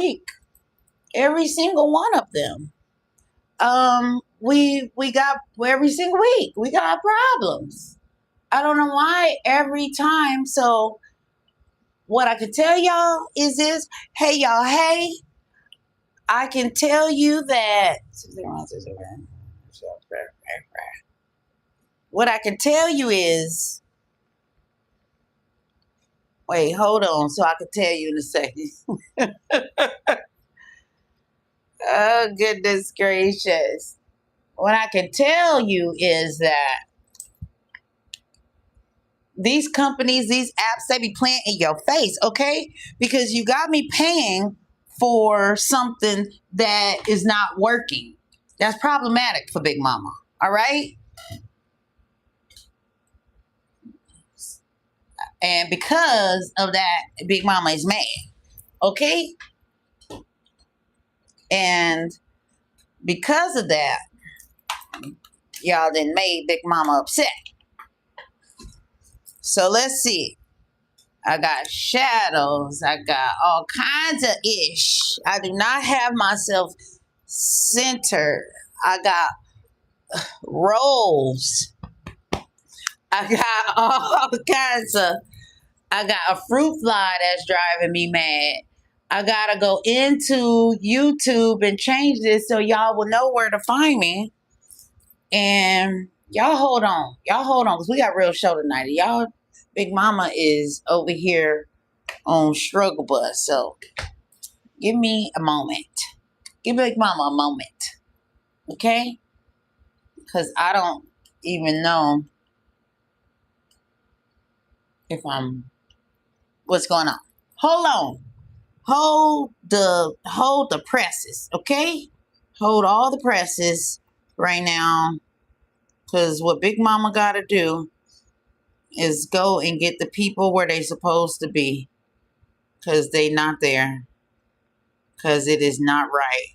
week. Every single one of them. We got every single week. We got problems. I don't know why every time. So what I can tell y'all is this. Hey y'all, hey. I can tell you that what I can tell you is wait, hold on, so I can tell you in a second. Oh goodness gracious. What I can tell you is that these companies, these apps, they be playing in your face, okay? Because you got me paying for something that is not working. That's problematic for Big Mama, all right? And because of that, Big Mama is mad, okay? And because of that, y'all then made Big Mama upset. So let's see. I got shadows. I got all kinds of ish. I do not have myself centered. I got rolls. I got all kinds of. I got a fruit fly that's driving me mad. I gotta go into YouTube and change this so y'all will know where to find me. And y'all hold on. Y'all hold on, because we got a real show tonight. Y'all, Big Mama is over here on struggle bus. So give me a moment. Give Big Mama a moment. Okay? Because I don't even know if I'm what's going on. Hold on. Hold the presses, okay? Hold all the presses right now. Because what Big Mama gotta do is go and get the people where they supposed to be. Because they not there. Because it is not right.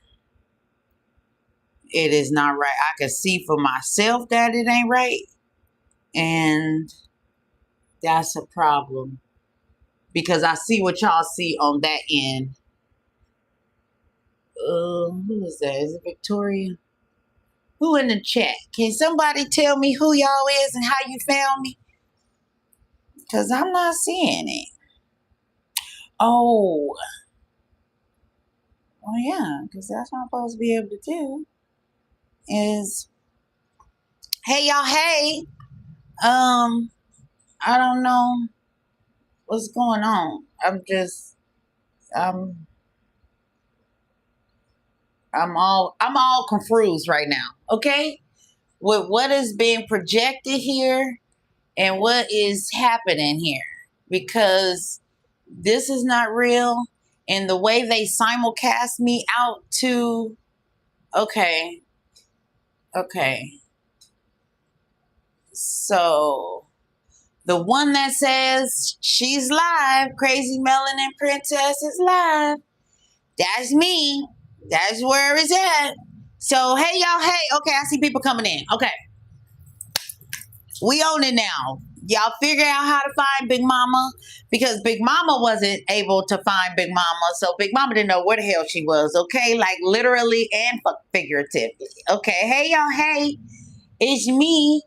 It is not right. I can see for myself that it ain't right. And that's a problem. Because I see what y'all see on that end. Who is that? Is it Victoria? Who in the chat? Can somebody tell me who y'all is and how you found me? Because I'm not seeing it. Oh. Well, yeah, because that's what I'm supposed to be able to do. Is, hey, y'all, hey. I don't know what's going on. I'm all confused right now, okay? With what is being projected here and what is happening here. Because this is not real. And the way they simulcast me out to, okay. So the one that says she's live, Crazy Melanin Princess is live. That's me. That's where it's at. So, hey, y'all. Hey, okay, I see people coming in. Okay. We own it now. Y'all figure out how to find Big Mama, because Big Mama wasn't able to find Big Mama. So Big Mama didn't know where the hell she was. Okay. Like literally and figuratively. Okay. Hey, y'all. Hey, it's me,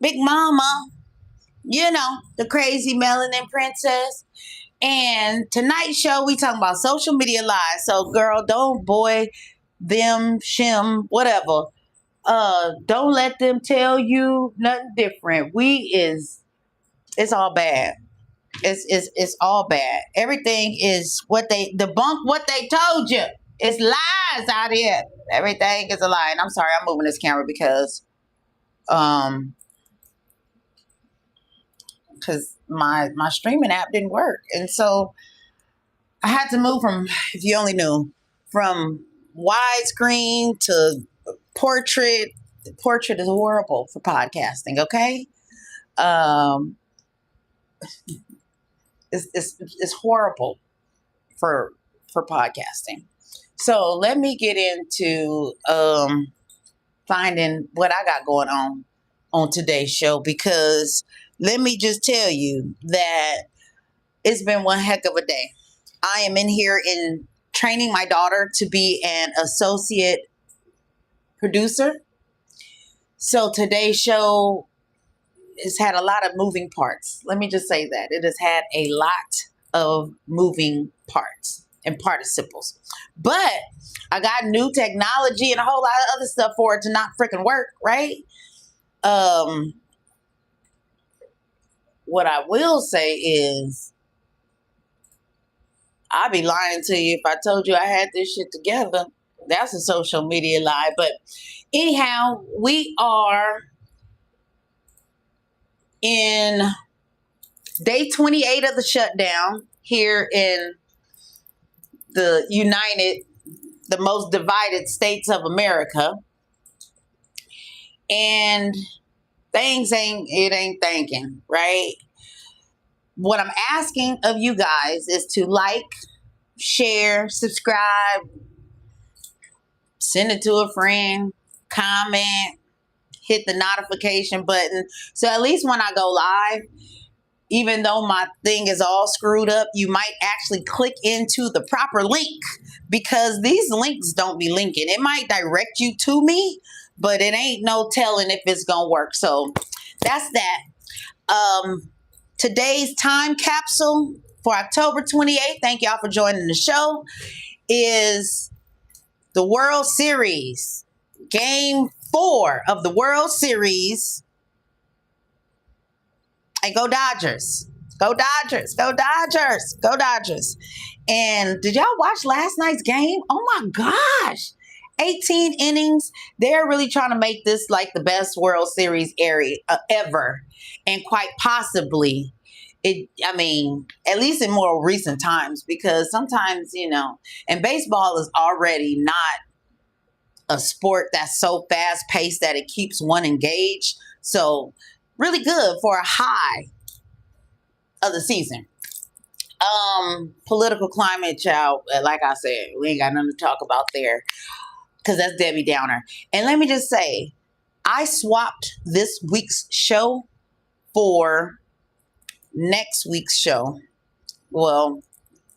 Big Mama. You know, the Crazy Melanin Princess. And tonight's show, we talking about social media lies. So, girl, don't boy, them, shim, whatever. Don't let them tell you nothing different. It's all bad. It's all bad. Everything is what they debunk what they told you. It's lies out here. Everything is a lie. And I'm sorry, I'm moving this camera because my streaming app didn't work. And so I had to move from, if you only knew, from widescreen to portrait. Portrait is horrible for podcasting, okay? It's horrible for podcasting. So let me get into finding what I got going on today's show, because let me just tell you that it's been one heck of a day. I am in here in training my daughter to be an associate producer. So today's show has had a lot of moving parts. Let me just say that. It has had a lot of moving parts and participles. But I got new technology and a whole lot of other stuff for it to not freaking work, right? What I will say is, I'd be lying to you if I told you I had this shit together. That's a social media lie. But anyhow, we are in day 28 of the shutdown here in the most divided states of America. And things ain't thinking, right? What I'm asking of you guys is to like, share, subscribe, send it to a friend, comment, hit the notification button. So at least when I go live, even though my thing is all screwed up, you might actually click into the proper link, because these links don't be linking. It might direct you to me, but it ain't no telling if it's going to work. So that's that. Today's time capsule for October 28th, thank y'all for joining the show, is the World Series. Game 4 of the World Series. And go Dodgers. Go Dodgers. Go Dodgers. Go Dodgers. And did y'all watch last night's game? Oh my gosh. 18 innings. They're really trying to make this like the best World Series ever. And quite possibly, at least in more recent times, because sometimes, and baseball is already not a sport that's so fast paced that it keeps one engaged. So really good for a high of the season. Political climate, child, like I said, we ain't got nothing to talk about there, because that's Debbie Downer. And let me just say, I swapped this week's show for next week's show. Well,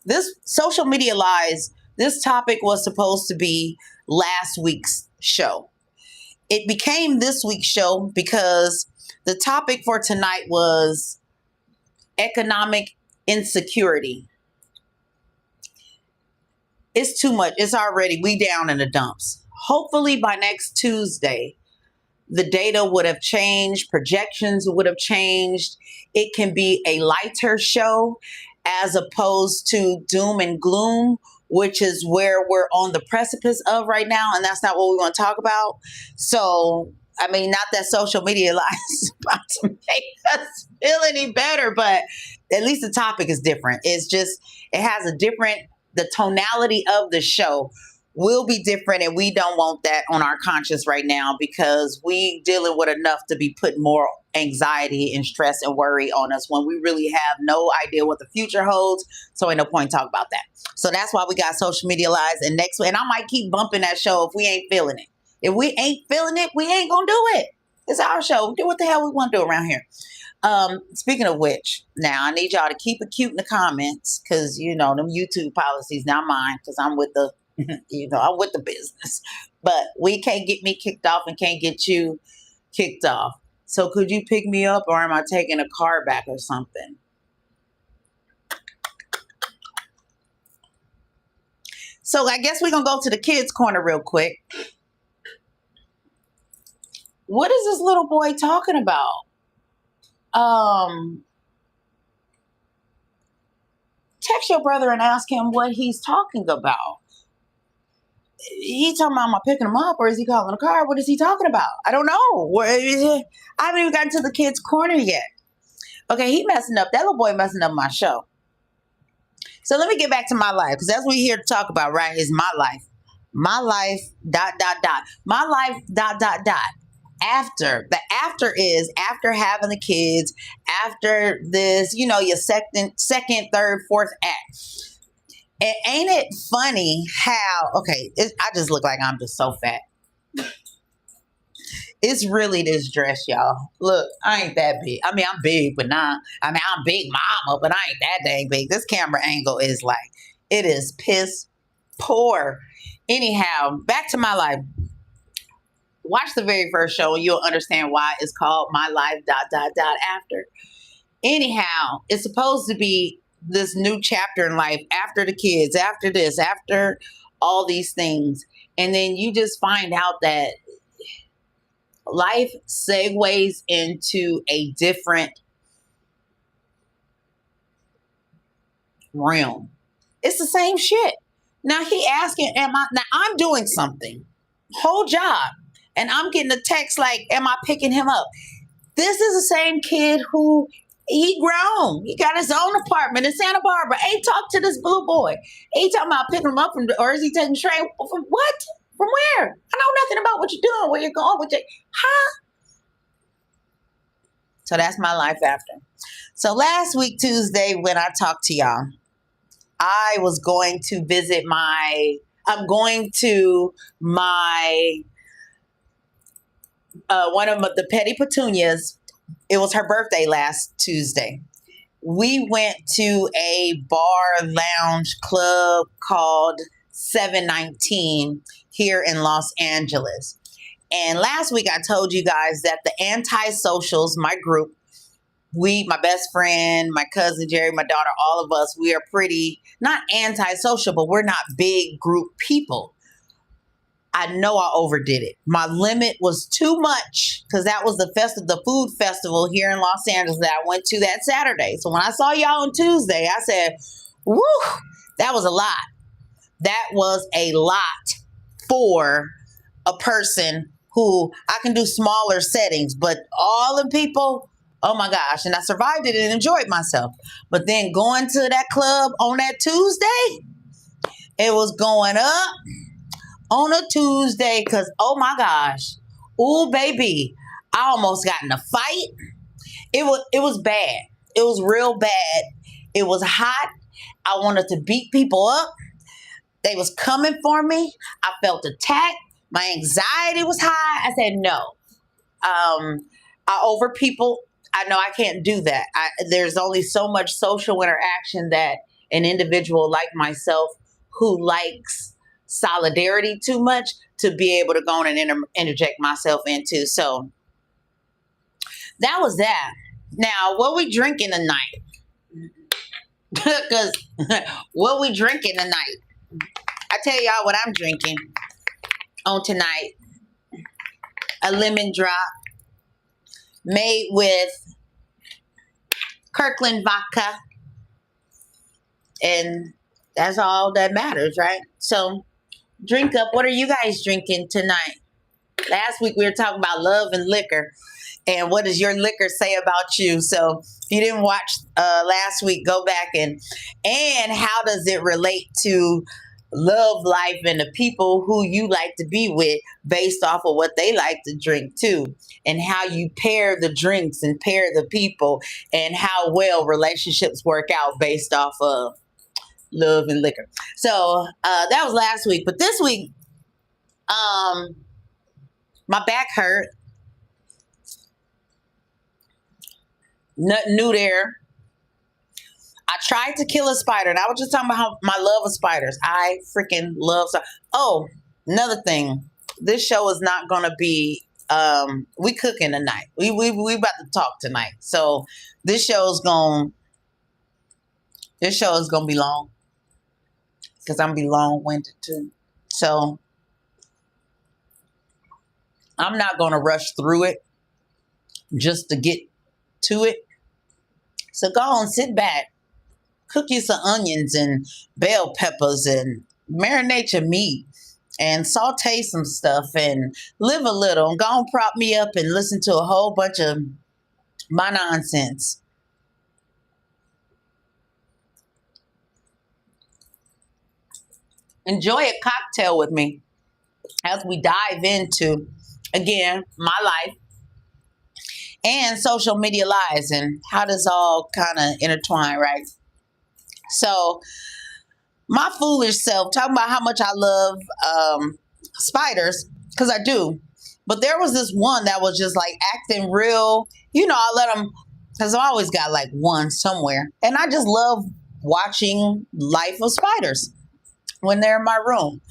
this social media lies, this topic was supposed to be last week's show. It became this week's show because the topic for tonight was economic insecurity. It's too much. It's already, we down in the dumps. Hopefully by next Tuesday, the data would have changed, projections would have changed. It can be a lighter show as opposed to doom and gloom, which is where we're on the precipice of right now. And that's not what we want to talk about. So, not that social media is about to make us feel any better, but at least the topic is different. It's just, it has the tonality of the show will be different, and we don't want that on our conscience right now, because we dealing with enough to be putting more anxiety and stress and worry on us when we really have no idea what the future holds. So ain't no point talking about that. So that's why we got social media lies. And next week, and I might keep bumping that show if we ain't feeling it. If we ain't feeling it, we ain't gonna do it. It's our show. Do what the hell we want to do around here. Speaking of which, now I need y'all to keep it cute in the comments, because them YouTube policies, not mine, because I'm with the I'm with the business. But we can't get me kicked off and can't get you kicked off. So could you pick me up, or am I taking a car back or something? So I guess we're going to go to the kids' corner real quick. What is this little boy talking about? Text your brother and ask him what he's talking about. He talking about, am I picking him up, or is he calling a car? What is he talking about? I don't know. I haven't even gotten to the kids' corner yet. Okay, he messing up. That little boy messing up my show. So let me get back to my life, because that's what we're here to talk about, right? Is my life. My life, ... My life, ... After. The after is after having the kids, after this, your second, third, fourth act. And ain't it funny how, I just look like I'm just so fat. It's really this dress, y'all. Look, I ain't that big. I'm big, but not. I'm big mama, but I ain't that dang big. This camera angle is like, it is piss Poor. Anyhow, back to my life. Watch the very first show and you'll understand why it's called My Life dot dot dot after. Anyhow, it's supposed to be this new chapter in life after the kids, after this, after all these things. And then you just find out that life segues into a different realm. It's the same shit. Now he asking, now I'm doing something, whole job, and I'm getting a text like, am I picking him up? This is the same kid who he grown. He got his own apartment in Santa Barbara. Hey, talk to this blue boy. He talking about picking him up from, or is he taking the train from what? From where? I know nothing about what you're doing, where you're going with it. Huh? So that's my life after. So last week, Tuesday, when I talked to y'all, I was going to visit I'm going to my, one of the Petty Petunias. It was her birthday last Tuesday. We went to a bar lounge club called 719 here in Los Angeles. And last week I told you guys that the anti-socials, my group, my best friend, my cousin Jerry, my daughter, all of us, we are pretty, not anti-social, but we're not big group people. I know I overdid it. My limit was too much because that was the food festival here in Los Angeles that I went to that Saturday. So when I saw y'all on Tuesday, I said, woo, that was a lot. That was a lot for a person who I can do smaller settings, but all the people, oh my gosh. And I survived it and enjoyed myself. But then going to that club on that Tuesday, it was going up on a Tuesday because, oh my gosh, ooh, baby, I almost got in a fight. It was bad. It was real bad. It was hot. I wanted to beat people up. They was coming for me. I felt attacked. My anxiety was high. I said, no. I over people. I know I can't do that. There's only so much social interaction that an individual like myself who likes solidarity too much to be able to go on and interject myself into. So that was that. Now, what we drinking tonight? Because what we drinking tonight? I tell y'all what I'm drinking on tonight. A lemon drop made with Kirkland vodka. And that's all that matters, right? So drink up. What are you guys drinking tonight? Last week we were talking about love and liquor. And what does your liquor say about you? So if you didn't watch last week, go back and how does it relate to love life and the people who you like to be with based off of what they like to drink too, and how you pair the drinks and pair the people and how well relationships work out based off of love and liquor. So that was last week. But this week, my back hurt. Nothing new there. I tried to kill a spider, and I was just talking about how my love of spiders. I freaking love spiders. Oh, another thing. This show is not going to be, we cooking tonight. We about to talk tonight. So this show is going to be long because I'm going to be long-winded too. So I'm not going to rush through it just to get to it. So go on, sit back. Cook you some onions and bell peppers and marinate your meat and saute some stuff and live a little and go and prop me up and listen to a whole bunch of my nonsense. Enjoy a cocktail with me as we dive into, again, my life and social media lives and how does all kind of intertwine, right? So my foolish self, talking about how much I love spiders, because I do. But there was this one that was just like acting real. You know, I let them, because I always got like one somewhere. And I just love watching life of spiders. when they're in my room.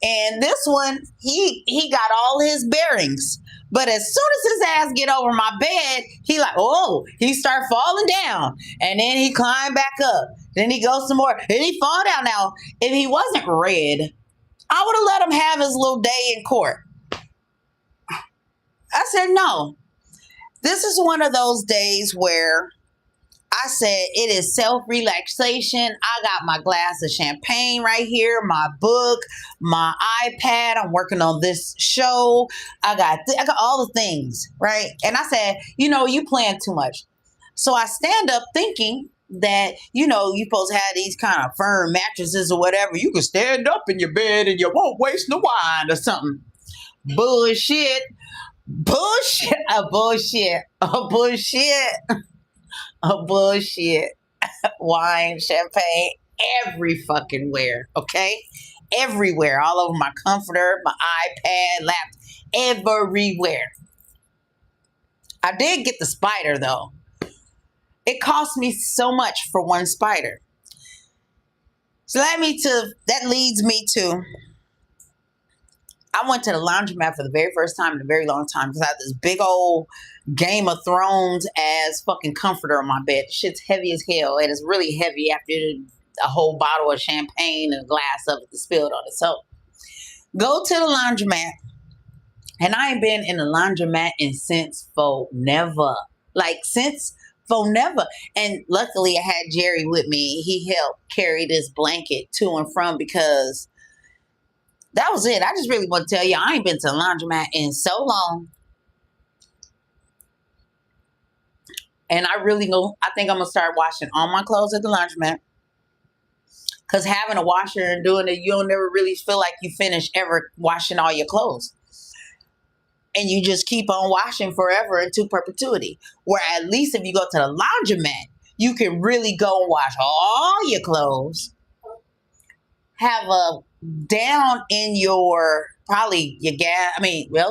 And this one, he got all his bearings. But as soon as his ass get over my bed, he start falling down. And then he climb back up. Then he goes some more. Then he fall down. Now, if he wasn't red, I would have let him have his little day in court. I said, no. This is one of those days where I said, it is self-relaxation. I got my glass of champagne right here, my book, my iPad. I'm working on this show. I got all the things, right? And I said, you playing too much. So I stand up thinking that, you supposed to have these kind of firm mattresses or whatever. You can stand up in your bed and you won't waste no wine or something. Bullshit. Bullshit. Wine, champagne, every fucking where, okay? Everywhere, all over my comforter, my iPad, laptop, everywhere. I did get the spider though. It cost me so much for one spider. So that leads me to, I went to the laundromat for the very first time in a very long time because I had this big old Game of Thrones as fucking comforter on my bed. The shit's heavy as hell. And it's really heavy after a whole bottle of champagne and a glass of it spilled on it. So go to the laundromat. And I ain't been in the laundromat since never. And luckily I had Jerry with me. He helped carry this blanket to and from because that was it. I just really want to tell you, I ain't been to the laundromat in so long. And I think I'm going to start washing all my clothes at the laundromat. Because having a washer and doing it, you'll never really feel like you finish ever washing all your clothes. And you just keep on washing forever into perpetuity. Where at least if you go to the laundromat, you can really go and wash all your clothes. Have a down in your, probably your gas,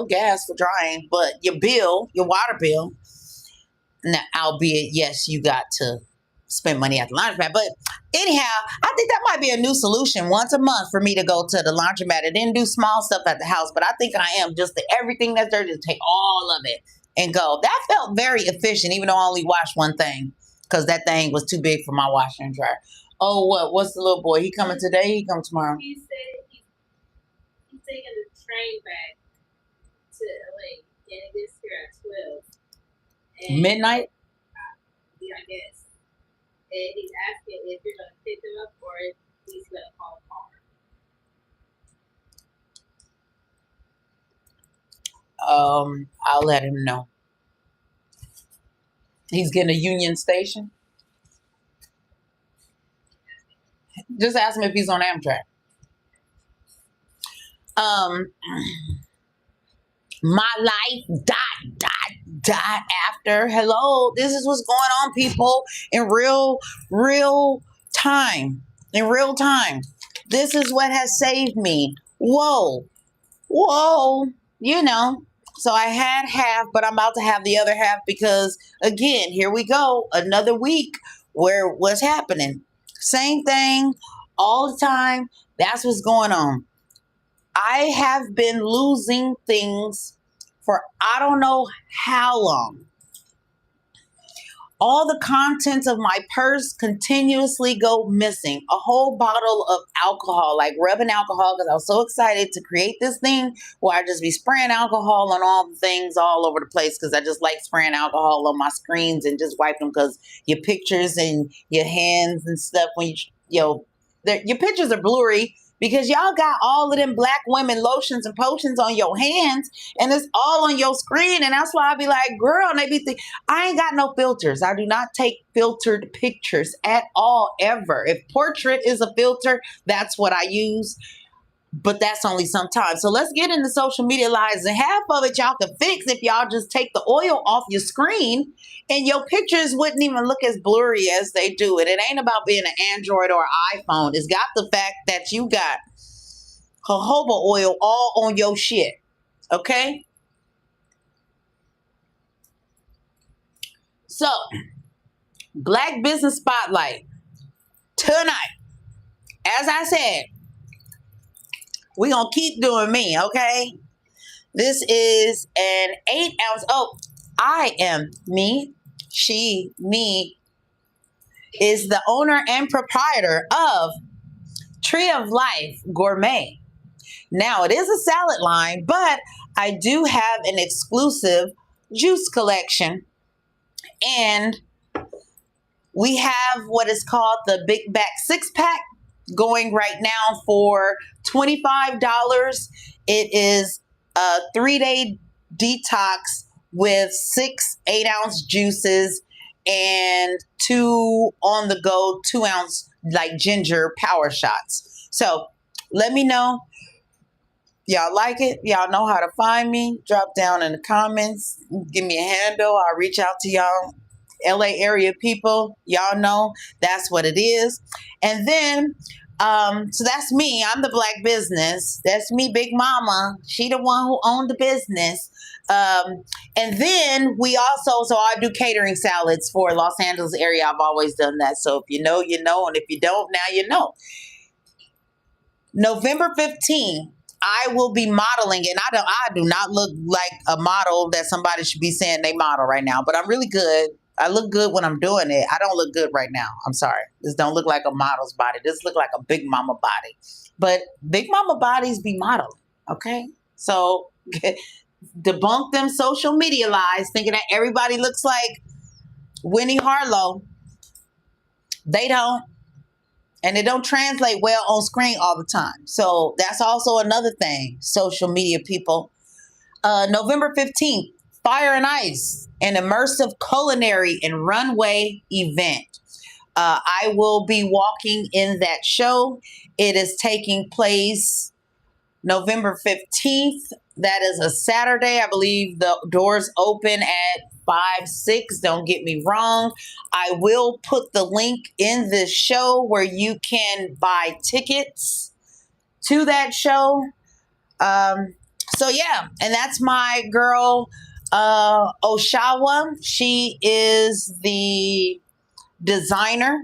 gas for drying, but your water bill. Now, albeit, yes, you got to spend money at the laundromat. But anyhow, I think that might be a new solution once a month for me to go to the laundromat and then do small stuff at the house. But I think I am just everything that's there, just take all of it and go. That felt very efficient, even though I only washed one thing because that thing was too big for my washer and dryer. Oh, what's the little boy? He coming today? He come tomorrow? He said he's taking the train back to LA and it gets here at 12. And midnight? Yeah, I guess. And he's asking if you're going to pick him up or if he's going to call a car. I'll let him know. He's getting a Union Station. Just ask him if he's on Amtrak. My life after. Hello, this is what's going on, people, in real time. In real time. This is what has saved me. Whoa. So I had half, but I'm about to have the other half because, again, here we go. Another week where what's happening? Same thing all the time. That's what's going on. I have been losing things for I don't know how long. All the contents of my purse continuously go missing. A whole bottle of alcohol, like rubbing alcohol, because I was so excited to create this thing where I just be spraying alcohol on all the things all over the place because I just like spraying alcohol on my screens and just wipe them because your pictures and your hands and stuff, when your pictures are blurry because y'all got all of them black women lotions and potions on your hands and it's all on your screen. And that's why I be like, girl, and they be thinking, I ain't got no filters. I do not take filtered pictures at all, ever. If portrait is a filter, that's what I use. But that's only sometimes. So let's get into social media lives. And half of it y'all can fix if y'all just take the oil off your screen and your pictures wouldn't even look as blurry as they do. And it ain't about being an Android or iPhone. It's got the fact that you got jojoba oil all on your shit. Okay? So, Black Business Spotlight. Tonight, as I said, We gonna keep doing me, okay? This is an 8 ounce. Oh, I am me. She, me, is the owner and proprietor of Tree of Life Gourmet. Now, it is a salad line, but I do have an exclusive juice collection. And we have what is called the Big Back 6-pack going right now for $25. It is a 3-day detox with 6 8-ounce juices and 2 on the go 2-ounce like ginger power shots. So let me know. Y'all like it? Y'all know how to find me. Drop down in the comments. Give me a handle. I'll reach out to y'all. LA area people, y'all know that's what it is. And then, so that's me. I'm the black business. That's me, Big Mama. She the one who owned the business. And then we also, so I do catering salads for Los Angeles area. I've always done that. So if you know, you know. And if you don't, now you know. November 15th, I will be modeling, and I do not look like a model that somebody should be saying they model right now, but I'm really good. I look good when I'm doing it. I don't look good right now. I'm sorry. This don't look like a model's body. This look like a big mama body. But big mama bodies be modeling, okay? So debunk them social media lies thinking that everybody looks like Winnie Harlow. They don't. And it don't translate well on screen all the time. So that's also another thing, social media people. November 15th, Fire and Ice, an immersive culinary and runway event. I will be walking in that show. It is taking place November 15th. That is a Saturday. I believe the doors open at 5, 6. Don't get me wrong. I will put the link in this show where you can buy tickets to that show. So yeah, and that's my girl, Oshawa. She is the designer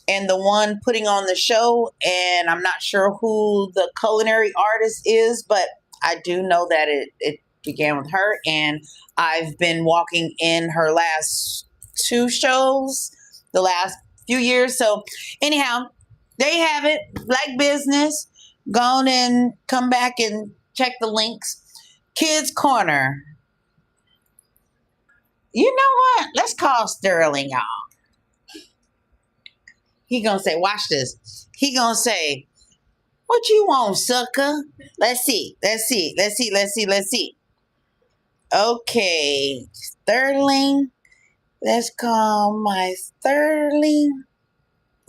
and the one putting on the show. And I'm not sure who the culinary artist is, but I do know that it began with her. And I've been walking in her last 2 shows the last few years. So anyhow, there you have it. Black business. Go on and come back and check the links. Kids Corner. You know what? Let's call Sterling, y'all. He gonna say, watch this. He gonna say, what you want, sucker? Let's see. Okay, Sterling. Let's call my Sterling.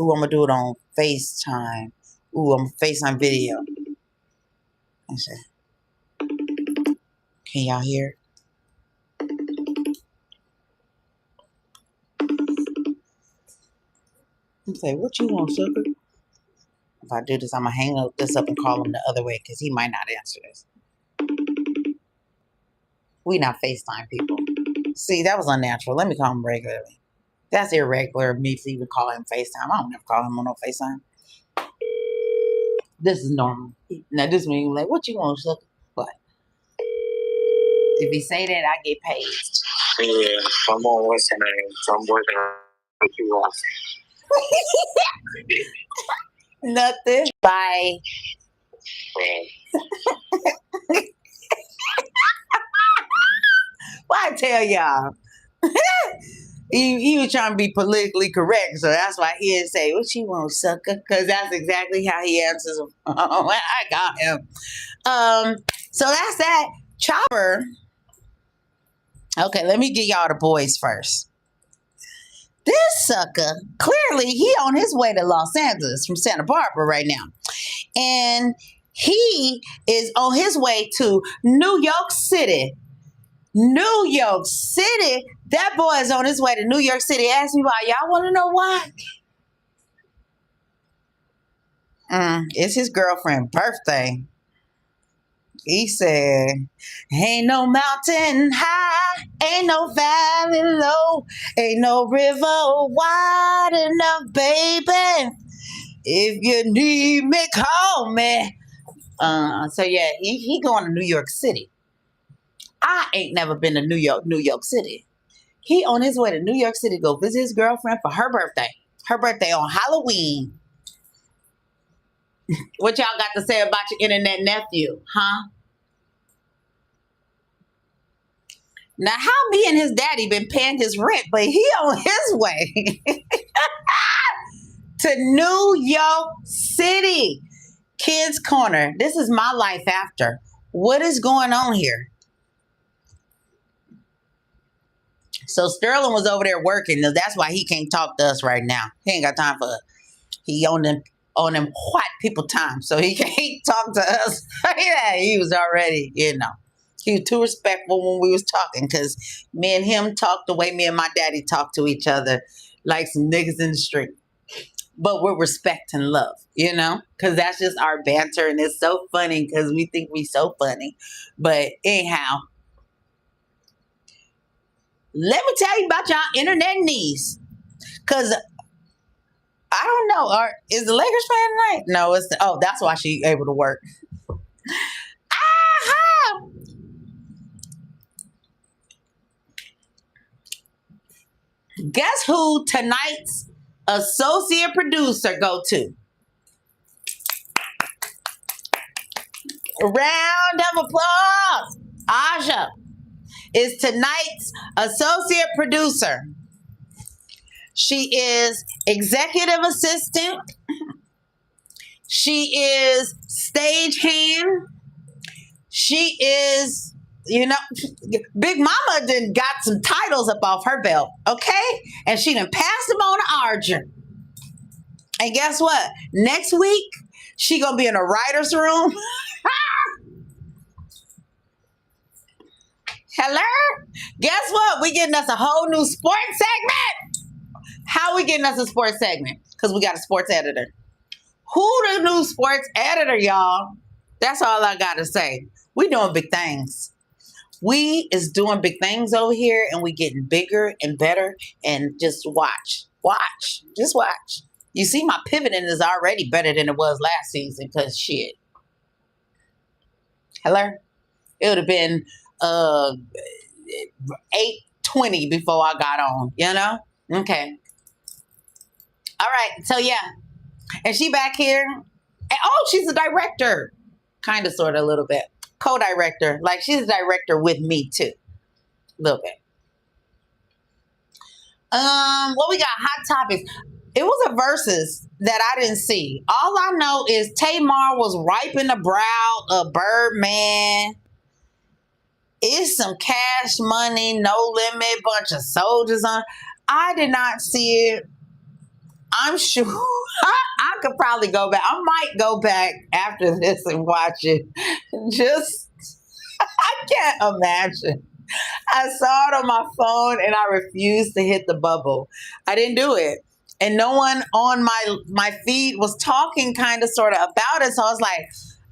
Ooh, I'm gonna do it on FaceTime. Ooh, I'm FaceTime video. Let's see. Can y'all hear? I'm say, what you want, sucker? If I do this, I'm gonna hang this up and call him the other way because he might not answer this. We not FaceTime people. See, that was unnatural. Let me call him regularly. That's irregular of me to even call him FaceTime. I don't never call him on no FaceTime. This is normal. Now this means like, what you want, sucker? What? If he say that, I get paid. Yeah, I'm on what's the name? So I'm working on what you want. Nothing. Bye. Why I tell y'all? he was trying to be politically correct, so that's why he didn't say, what you want, sucker? Because that's exactly how he answers them. I got him. So that's that. Chopper. Okay, let me get y'all the boys first. This sucker, clearly he on his way to Los Angeles from Santa Barbara right now. And he is on his way to New York City. New York City? That boy is on his way to New York City. Ask me why. Y'all want to know why? It's his girlfriend's birthday. He said, ain't no mountain high, ain't no valley low, ain't no river wide enough, baby. If you need me, call me. So yeah, he going to New York City. I ain't never been to New York City. He on his way to New York City to go visit his girlfriend for her birthday. Her birthday on Halloween. What y'all got to say about your internet nephew, huh? Now, how me and his daddy been paying his rent, but he on his way to New York City. Kids Corner. This is my life after. What is going on here? So Sterling was over there working. That's why he can't talk to us right now. He ain't got time for us. He on them white people time, so he can't talk to us. Yeah, he was already, he was too respectful when we was talking, because me and him talked the way me and my daddy talk to each other, like some niggas in the street. But with respect and love, because that's just our banter, and it's so funny because we think we so funny. But anyhow, let me tell you about y'all internet needs, because I don't know. Is the Lakers playing tonight? No, that's why she able to work. Aha! Guess who tonight's associate producer go to? A round of applause. Aja is tonight's associate producer. She is executive assistant. She is stagehand. She is, Big Mama done got some titles up off her belt, okay? And she done passed them on to Arjun. And guess what? Next week, she gonna be in a writer's room. Hello? Guess what? We getting us a whole new sports segment. How we getting us a sports segment? Because we got a sports editor. Who the new sports editor, y'all? That's all I got to say. We doing big things. We is doing big things over here, and we getting bigger and better. And just watch. Just watch. You see, my pivoting is already better than it was last season, because shit. Hello? It would have been 8:20 before I got on, Okay. All right. So, yeah. And she back here. And, she's a director. Kind of, sort of, a little bit. Co-director. Like, she's a director with me, too. A little bit. What we got? Hot topics. It was a versus that I didn't see. All I know is Tamar was wiping the brow of Birdman. It's some cash money, no limit, bunch of soldiers on. I did not see it. I'm sure I could probably go back. I might go back after this and watch it. I can't imagine. I saw it on my phone and I refused to hit the bubble. I didn't do it. And no one on my feed was talking kind of sort of about it. So I was like,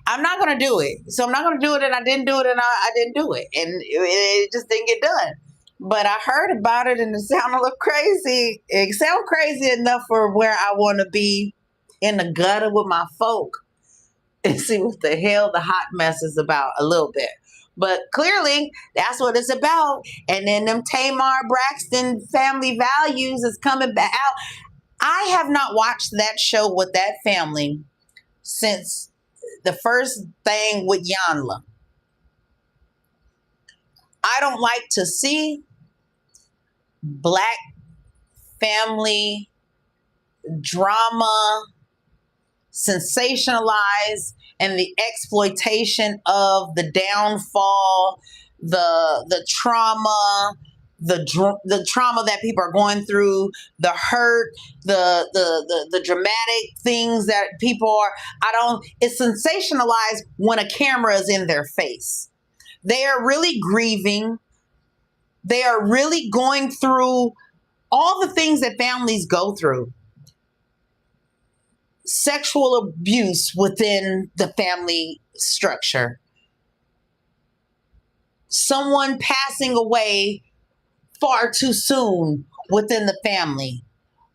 I'm not going to do it. So I'm not going to do it. And I didn't do it. And I didn't do it. And it just didn't get done. But I heard about it and it sounded a little crazy. It sounded crazy enough for where I want to be in the gutter with my folk and see what the hell the hot mess is about a little bit. But clearly, that's what it's about. And then them Tamar Braxton family values is coming back out. I have not watched that show with that family since the first thing with Yanla. I don't like to see Black family drama sensationalized and the exploitation of the downfall, the trauma, the trauma that people are going through, the hurt, the dramatic things that people are. It's sensationalized when a camera is in their face. They are really grieving. They are really going through all the things that families go through. Sexual abuse within the family structure. Someone passing away far too soon within the family.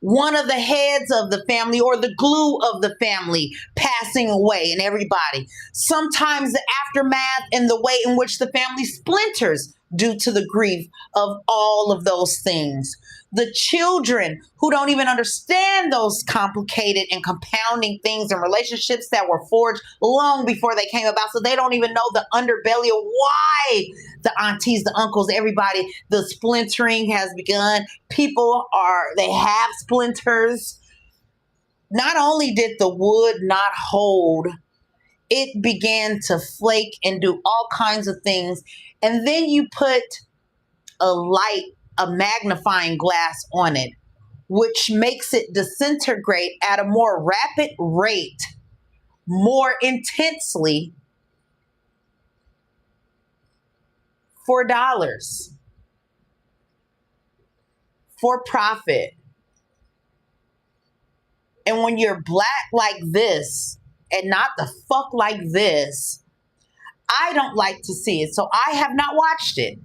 one of the heads of the family or the glue of the family passing away and everybody. Sometimes the aftermath and the way in which the family splinters due to the grief of all of those things. The children who don't even understand those complicated and compounding things and relationships that were forged long before they came about. So they don't even know the underbelly of why the aunties, the uncles, everybody, the splintering has begun. They have splinters. Not only did the wood not hold, it began to flake and do all kinds of things. And then you put a magnifying glass on it, which makes it disintegrate at a more rapid rate, more intensely for dollars, for profit. And when you're black like this and not the fuck like this, I don't like to see it. So I have not watched it.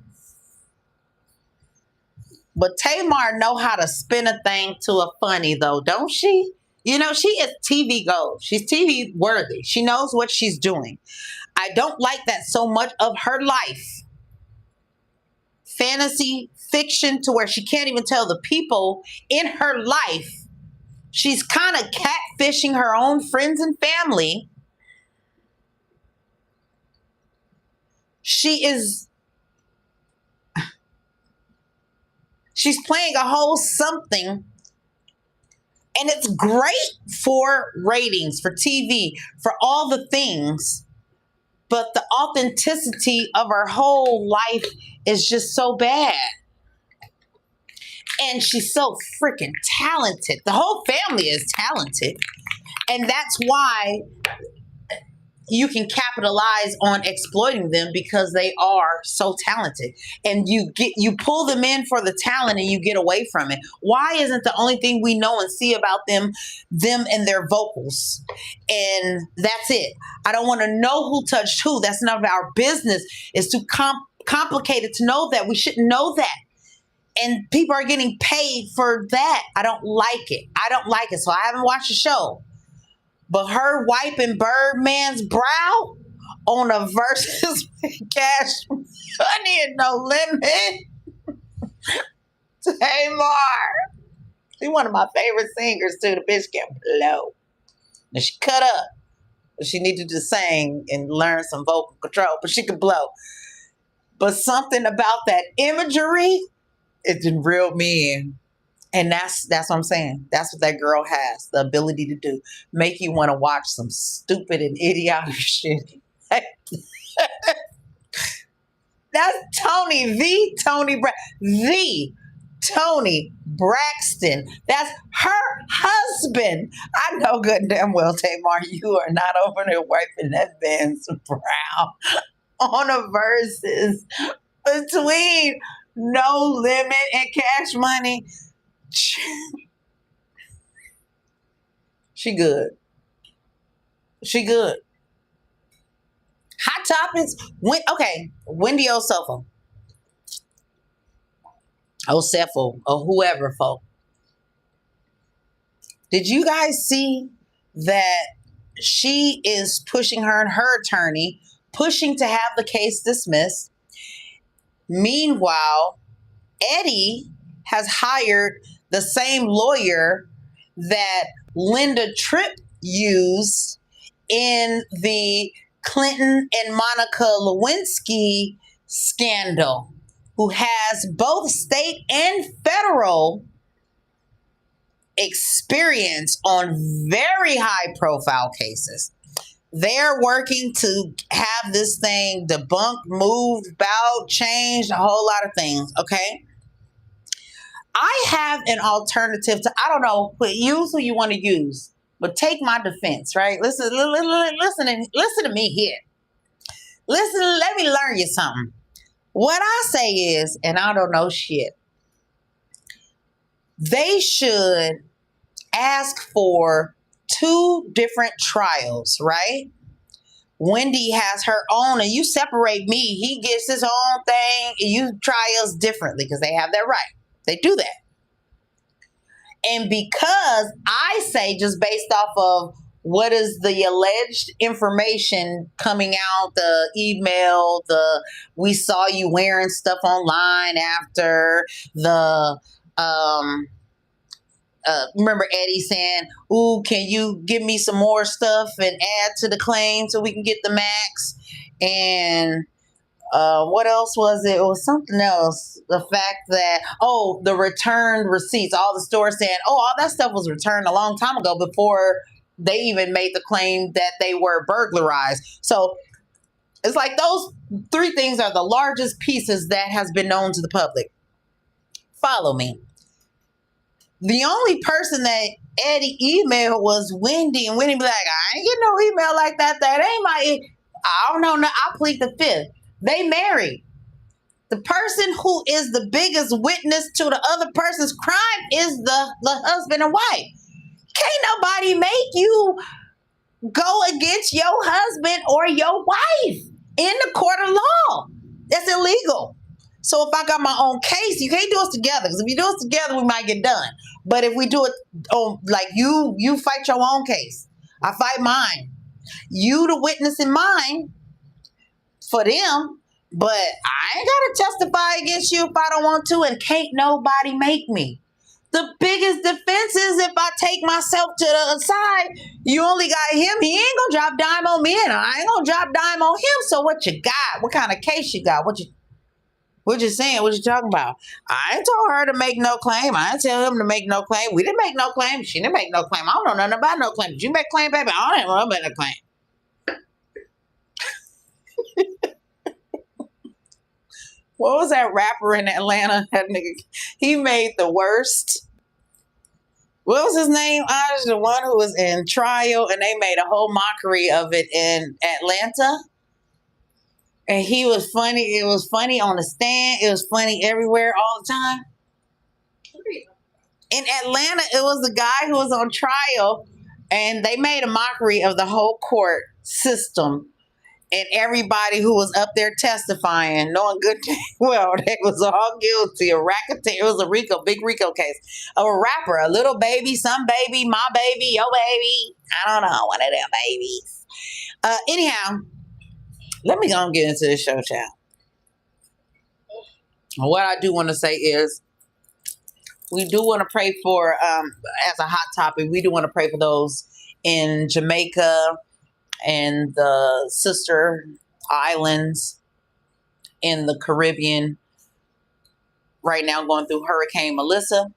But Tamar know how to spin a thing to a funny though, don't she? You know, she is TV gold. She's TV worthy. She knows what she's doing. I don't like that so much of her life. Fantasy fiction to where she can't even tell the people in her life. She's kind of catfishing her own friends and family. She's playing a whole something, and it's great for ratings, for TV, for all the things. But the authenticity of her whole life is just so bad. And she's so freaking talented. The whole family is talented. And that's why you can capitalize on exploiting them, because they are so talented. And you pull them in for the talent and you get away from it. Why isn't the only thing we know and see about them and their vocals? And that's it. I don't want to know who touched who. That's none of our business. It's too complicated to know that. We shouldn't know that. And people are getting paid for that. I don't like it. So I haven't watched the show. But her wiping Birdman's brow on a versus Cash Money and No Limit. Tamar. She's one of my favorite singers too. The bitch can blow. Now she cut up. She needed to sing and learn some vocal control, but she could blow. But something about that imagery, it didn't reel me in. And that's what I'm saying. That's what that girl has, the ability to do. Make you want to watch some stupid and idiotic shit. That's Tony Braxton. That's her husband. I know good and damn well, Tamar, you are not over there wiping that man's brow on a versus between No Limit and Cash Money. She good. Hot topics. Wendy Osefo. Or whoever, folk. Did you guys see that she is pushing her and her attorney, pushing to have the case dismissed? Meanwhile, Eddie has hired the same lawyer that Linda Tripp used in the Clinton and Monica Lewinsky scandal, who has both state and federal experience on very high profile cases. They're working to have this thing debunked, moved, about, changed, a whole lot of things, okay? I have an alternative to, I don't know, use who you want to use, but take my defense, right? Listen to me here. Listen, let me learn you something. What I say is, and I don't know shit, they should ask for 2 different trials, right? Wendy has her own, and you separate me. He gets his own thing, and you try us differently because they have that right. They do that. And because I say, just based off of what is the alleged information coming out, the email, we saw you wearing stuff online after the remember Eddie saying, "Ooh, can you give me some more stuff and add to the claim so we can get the max?" And what else was it? It was something else. The fact that, the returned receipts, all the stores saying, all that stuff was returned a long time ago before they even made the claim that they were burglarized. So it's like those three things are the largest pieces that has been known to the public. Follow me. The only person that Eddie emailed was Wendy, and Wendy be like, I ain't getting no email like that. That ain't my, I don't know. I plead the fifth. They married. The person who is the biggest witness to the other person's crime is the husband and wife. Can't nobody make you go against your husband or your wife in the court of law. That's illegal. So if I got my own case, you can't do us together. Because if you do us together, we might get done. But if we do it like you fight your own case, I fight mine. You the witness in mine for them, but I ain't gotta testify against you if I don't want to, and can't nobody make me. The biggest defense is if I take myself to the side, you only got him. He ain't gonna drop dime on me, and I ain't gonna drop dime on him. So what you got? What kind of case you got? What you saying? What you talking about? I ain't told her to make no claim. I ain't tell him to make no claim. We didn't make no claim. She didn't make no claim. I don't know nothing about no claim. Did you make a claim, baby? I don't know about no claim. What was that rapper in Atlanta? That nigga, he made the worst. What was his name? The one who was in trial, and they made a whole mockery of it in Atlanta. And he was funny. It was funny on the stand. It was funny everywhere, all the time. In Atlanta, it was the guy who was on trial, and they made a mockery of the whole court system and everybody who was up there testifying, knowing good well they was all guilty of racketeering. It was a big Rico case. A rapper, a little baby, some baby, my baby, your baby. I don't know, one of them babies. Anyhow, let me go and get into this show, child. What I do want to say is, we do want to pray for, as a hot topic, we do want to pray for those in Jamaica and the sister islands in the Caribbean right now going through Hurricane Melissa.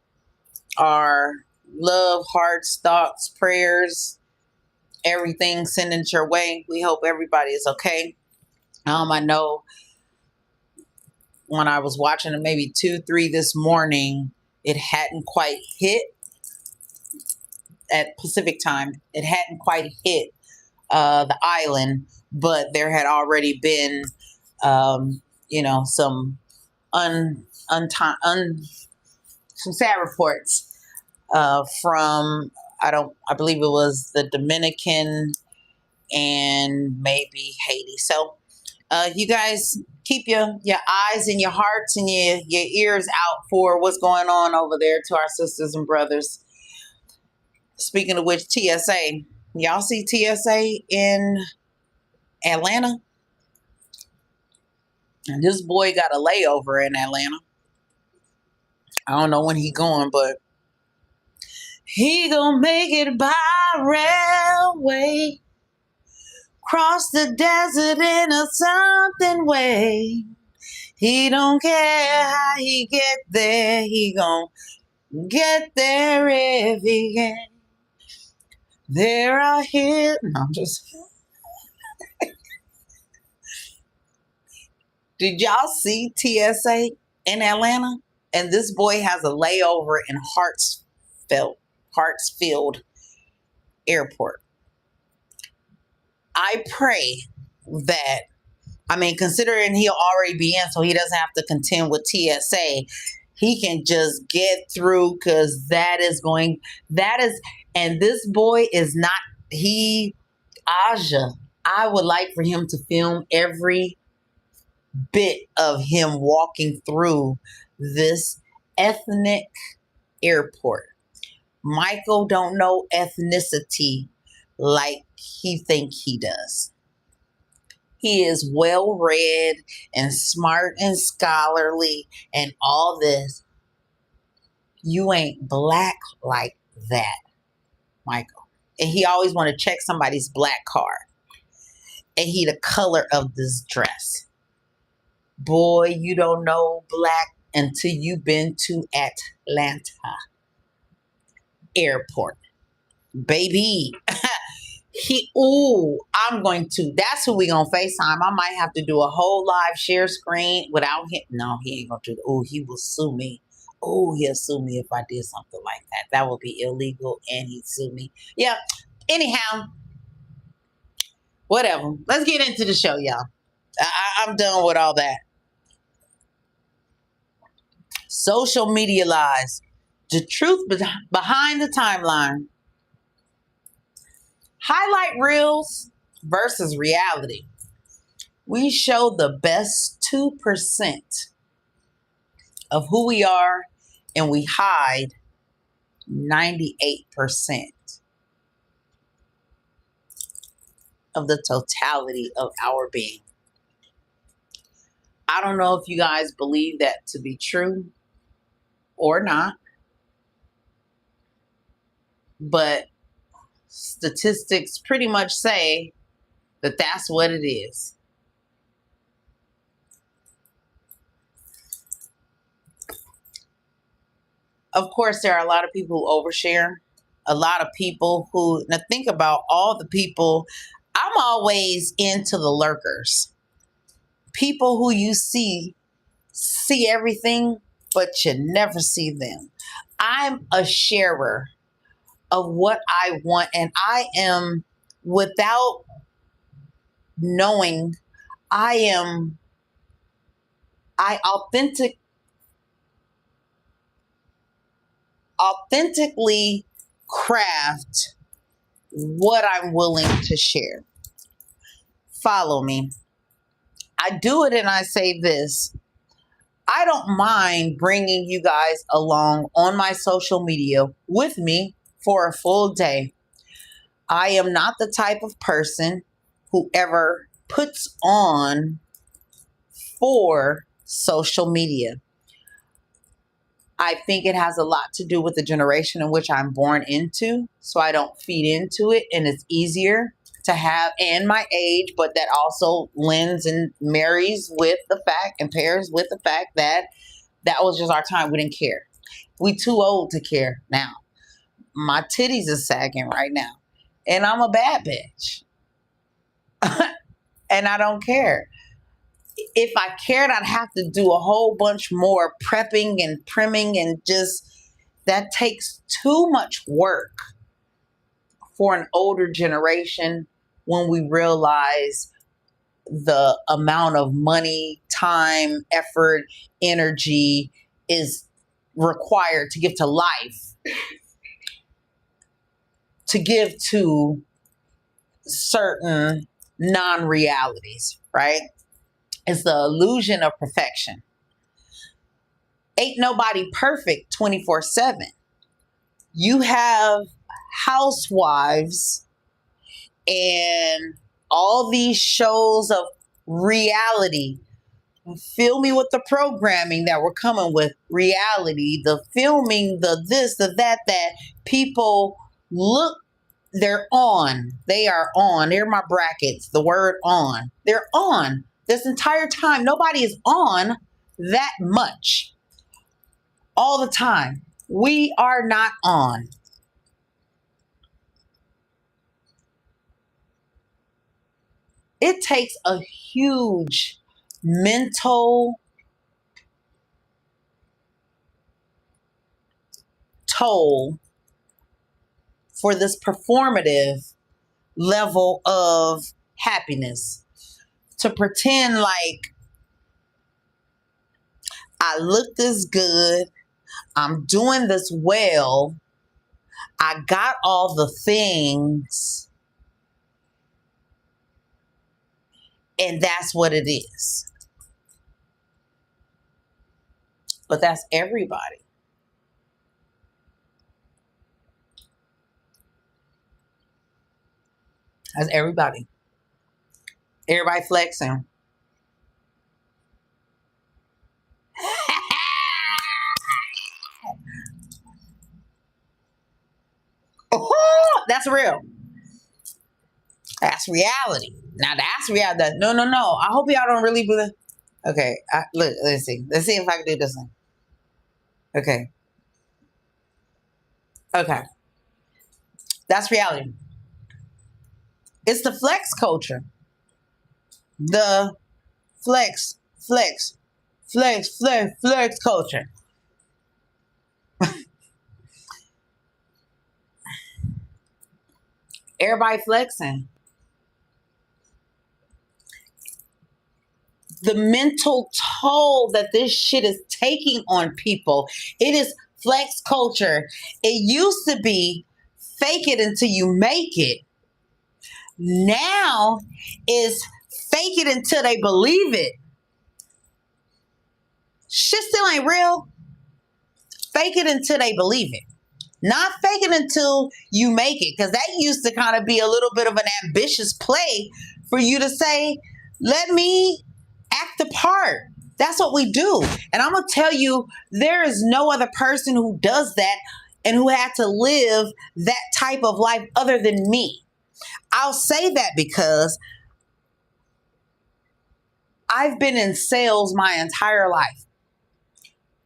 Our love, hearts, thoughts, prayers, everything sending it your way. We hope everybody is okay. I know when I was watching it maybe 2-3 this morning, it hadn't quite hit at Pacific time. It hadn't quite hit the island, but there had already been, some some sad reports from I believe it was the Dominican and maybe Haiti. So you guys keep your eyes and your hearts and your ears out for what's going on over there to our sisters and brothers. Speaking of which, TSA. Y'all see TSA in Atlanta? And this boy got a layover in Atlanta. I don't know when he going, but he gonna make it by railway, cross the desert in a something way. He don't care how he get there. He gonna get there if he can. There are his. No, I'm just. Did y'all see TSA in Atlanta? And this boy has a layover in Hartsfield Airport. I pray that, considering he'll already be in, so he doesn't have to contend with TSA, he can just get through, because and this boy is not, Aja, I would like for him to film every bit of him walking through this ethnic airport. Michael don't know ethnicity like he think he does. He is well read and smart and scholarly and all this. You ain't black like that, Michael. And he always want to check somebody's black card. And he the color of this dress. Boy, you don't know black until you've been to Atlanta airport. Baby. That's who we gonna FaceTime. I might have to do a whole live share screen without him. No, he ain't gonna do that. He will sue me. He'll sue me if I did something like that. That would be illegal and he'd sue me. Yeah. Anyhow, whatever. Let's get into the show, y'all. I'm done with all that. Social media lies. The truth behind the timeline. Highlight reels versus reality. We show the best 2% of who we are and we hide 98% of the totality of our being. I don't know if you guys believe that to be true or not, but statistics pretty much say that that's what it is. Of course, there are a lot of people who overshare. A lot of people who, now think about all the people. I'm always into the lurkers. People who you see everything, but you never see them. I'm a sharer of what I want, and I am, without knowing, I authentically craft what I'm willing to share. Follow me. I do it and I say this. I don't mind bringing you guys along on my social media with me for a full day. I am not the type of person who ever puts on for social media. I think it has a lot to do with the generation in which I'm born into, so I don't feed into it, and it's easier to have, and my age, but that also lends and marries with the fact and pairs with the fact that that was just our time. We didn't care. We too old to care now. My titties are sagging right now, and I'm a bad bitch, and I don't care. If I cared, I'd have to do a whole bunch more prepping and primming, and just that takes too much work for an older generation when we realize the amount of money, time, effort, energy is required to give to life, to give to certain non-realities, right? It's the illusion of perfection. Ain't nobody perfect 24/7. You have housewives and all these shows of reality. Fill me with the programming that we're coming with. Reality, the filming, the this, the that people look, they're on. They are on. They're my brackets. The word on. They're on. This entire time, nobody is on that much all the time. We are not on. It takes a huge mental toll for this performative level of happiness, to pretend like I look this good, I'm doing this well, I got all the things, and that's what it is. But that's everybody. That's everybody. Everybody flexing. Oh, that's real. That's reality. Now that's reality. No. I hope y'all don't really believe. Okay, look. Let's see. Let's see if I can do this one. Okay. Okay. That's reality. It's the flex culture. The flex culture. Everybody flexing. The mental toll that this shit is taking on people. It is flex culture. It used to be fake it until you make it. Now is fake it until they believe it. Shit still ain't real. Fake it until they believe it. Not fake it until you make it. Because that used to kind of be a little bit of an ambitious play for you to say, let me act the part. That's what we do. And I'm going to tell you, there is no other person who does that and who had to live that type of life other than me. I'll say that because I've been in sales my entire life.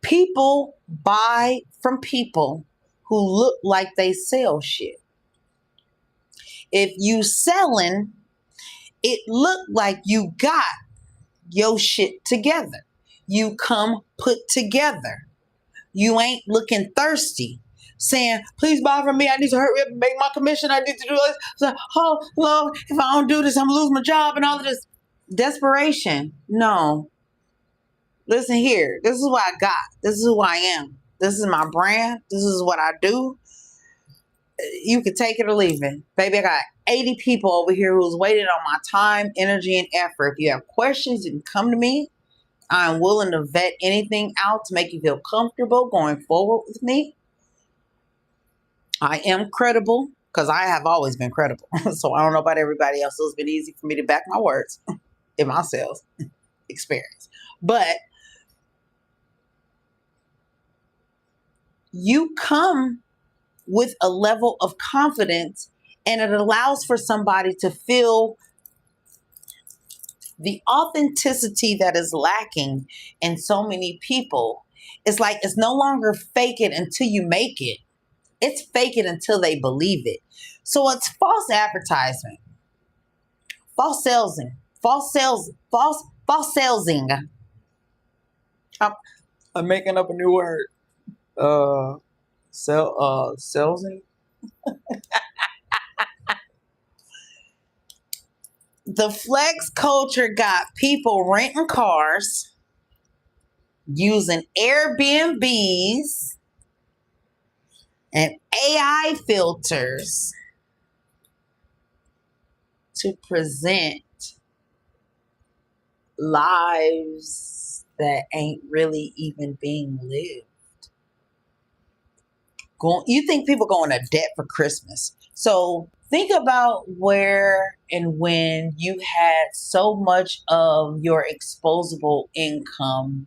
People buy from people who look like they sell shit. If you selling, it look like you got your shit together. You come put together. You ain't looking thirsty, saying, please buy from me. I need to hurry up and make my commission. I need to do this. So, oh, Lord, if I don't do this, I'm going to lose my job and all of this. Desperation. No. Listen here. This is what I got. This is who I am. This is my brand. This is what I do. You can take it or leave it. Baby, I got 80 people over here who's waiting on my time, energy, and effort. If you have questions, you can come to me. I'm willing to vet anything out to make you feel comfortable going forward with me. I am credible because I have always been credible. So I don't know about everybody else. So it's been easy for me to back my words in my sales experience. But you come with a level of confidence, and it allows for somebody to feel the authenticity that is lacking in so many people. It's like it's no longer fake it until you make it. It's fake it until they believe it. So it's false advertisement, false salesing, false salesing. I'm making up a new word. Salesing. The flex culture got people renting cars, using Airbnbs and AI filters to present lives that ain't really even being lived. You think people go into debt for Christmas. So think about where and when you had so much of your exposable income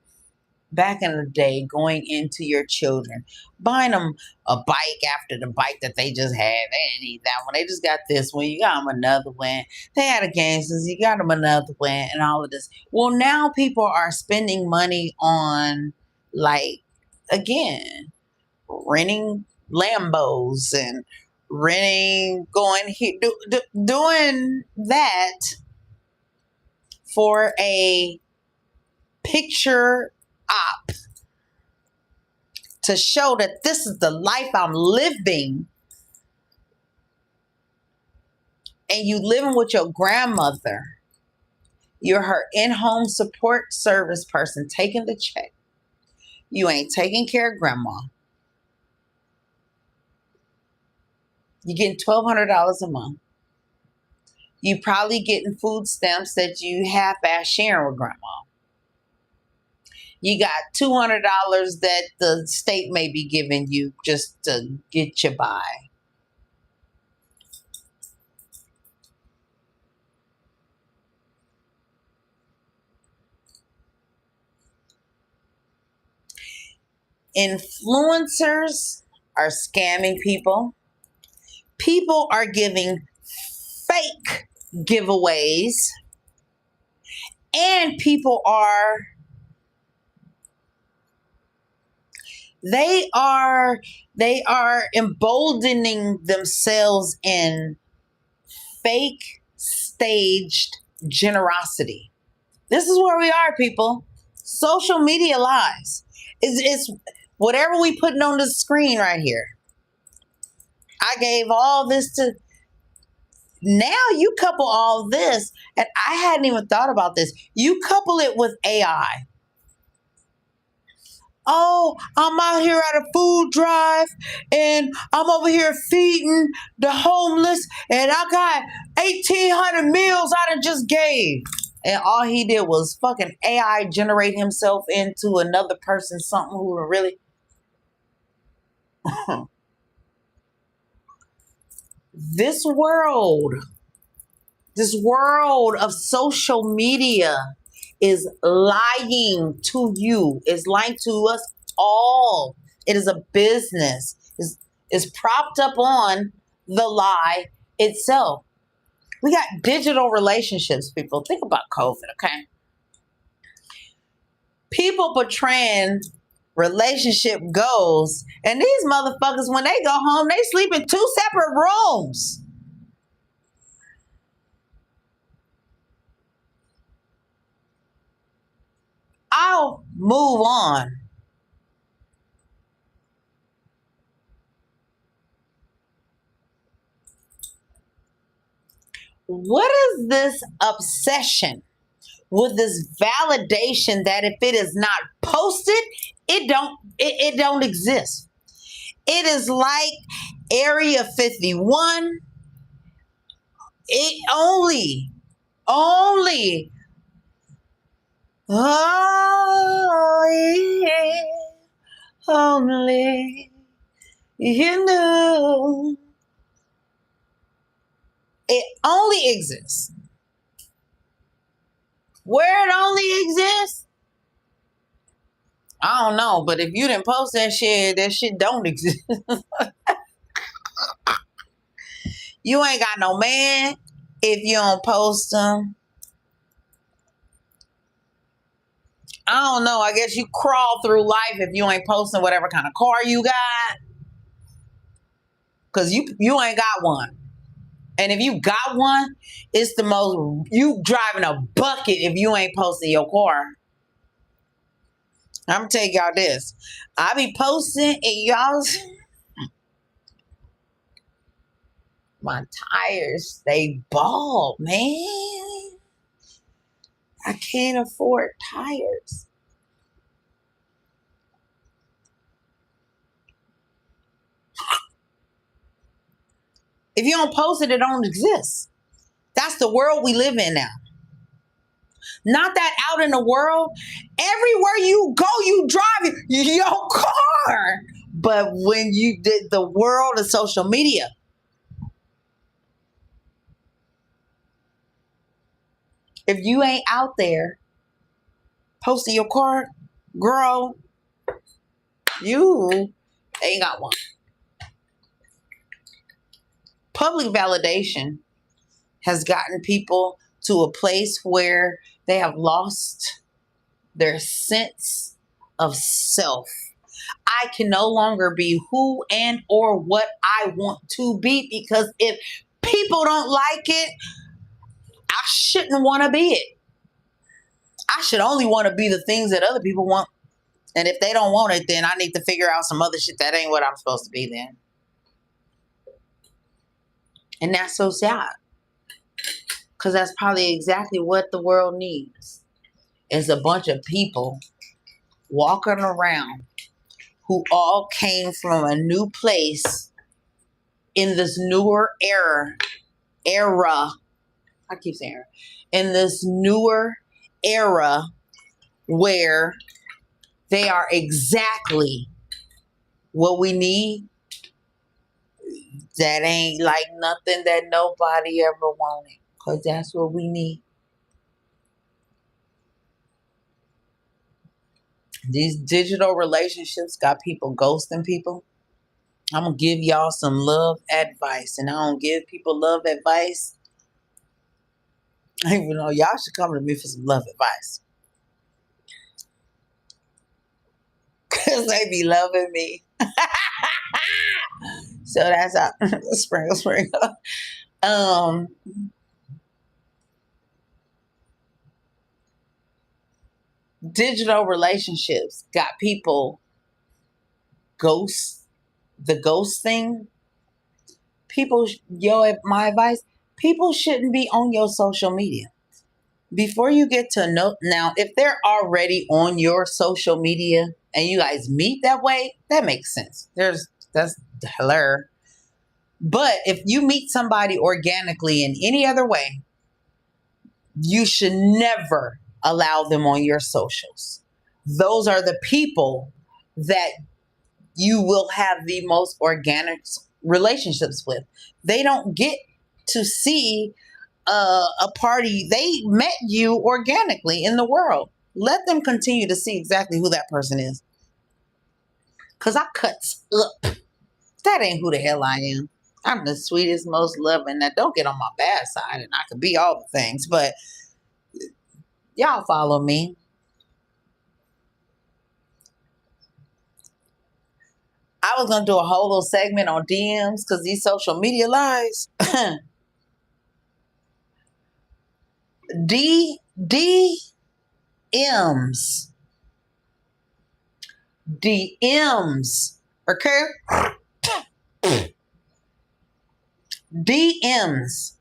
back in the day going into your children, buying them a bike after the bike that they just had. They didn't need that one. They just got this one. You got them another one. They had a game since you got them another one and all of this. Well, now people are spending money on, like, again, renting Lambos and doing that for a picture op to show that this is the life I'm living. And you living with your grandmother. You're her in-home support service person taking the check. You ain't taking care of grandma. You're getting $1,200 a month. You probably getting food stamps that you half-ass sharing with grandma. You got $200 that the state may be giving you just to get you by. Influencers are scamming people. People are giving fake giveaways. And people are they are emboldening themselves in fake staged generosity. This is where we are, people. Social media lies. It's whatever we putting on the screen right here. I gave all this to. Now you couple all this, and I hadn't even thought about this. You couple it with AI. Oh, I'm out here at a food drive and I'm over here feeding the homeless and I got 1,800 meals I done just gave. And all he did was fucking AI generate himself into another person, something who really. This world of social media is lying to you, is lying to us all. It is a business, is propped up on the lie itself. We got digital relationships, people. Think about COVID, okay? People portraying relationship goals, and these motherfuckers, when they go home, they sleep in 2 separate rooms. I'll move on. What is this obsession with this validation that if it is not posted, it don't exist? It is like Area 51. It only oh yeah, only you know. It only exists. Where it only exists, I don't know. But if you didn't post that shit don't exist. You ain't got no man if you don't post them. I don't know. I guess you crawl through life if you ain't posting whatever kind of car you got. Because you ain't got one. And if you got one, it's the most, you driving a bucket if you ain't posting your car. I'm going to tell y'all this. I be posting and y'all, my tires, they bald, man. I can't afford tires. If you don't post it, it don't exist. That's the world we live in now. Not that out in the world, everywhere you go, you drive your car. But when you did the world of social media, if you ain't out there posting your car, girl, you ain't got one. Public validation has gotten people to a place where they have lost their sense of self. I can no longer be who and or what I want to be, because if people don't like it, I shouldn't want to be it. I should only want to be the things that other people want. And if they don't want it, then I need to figure out some other shit that ain't what I'm supposed to be then. And that's so sad. Because that's probably exactly what the world needs. Is a bunch of people walking around who all came from a new place in this newer era. I keep saying era. In this newer era where they are exactly what we need. That ain't like nothing that nobody ever wanted. Because that's what we need. These digital relationships got people ghosting people. I'm gonna give y'all some love advice, and I don't give people love advice. Even though y'all should come to me for some love advice, cause they be loving me. So that's how sprinkle. Um, Digital relationships got people ghost the ghost thing. People, my advice: people shouldn't be on your social media. Before you get to know, now if they're already on your social media and you guys meet that way, that makes sense. That's hilarious. But if you meet somebody organically in any other way, you should never allow them on your socials. Those are the people that you will have the most organic relationships with. They don't get to see a party. They met you organically in the world. Let them continue to see exactly who that person is. Because I cuts up. That ain't who the hell I am. I'm the sweetest, most loving. Now, don't get on my bad side, and I could be all the things, but y'all follow me. I was gonna do a whole little segment on DMs because these social media lies. DMs, DMs, okay? DMs,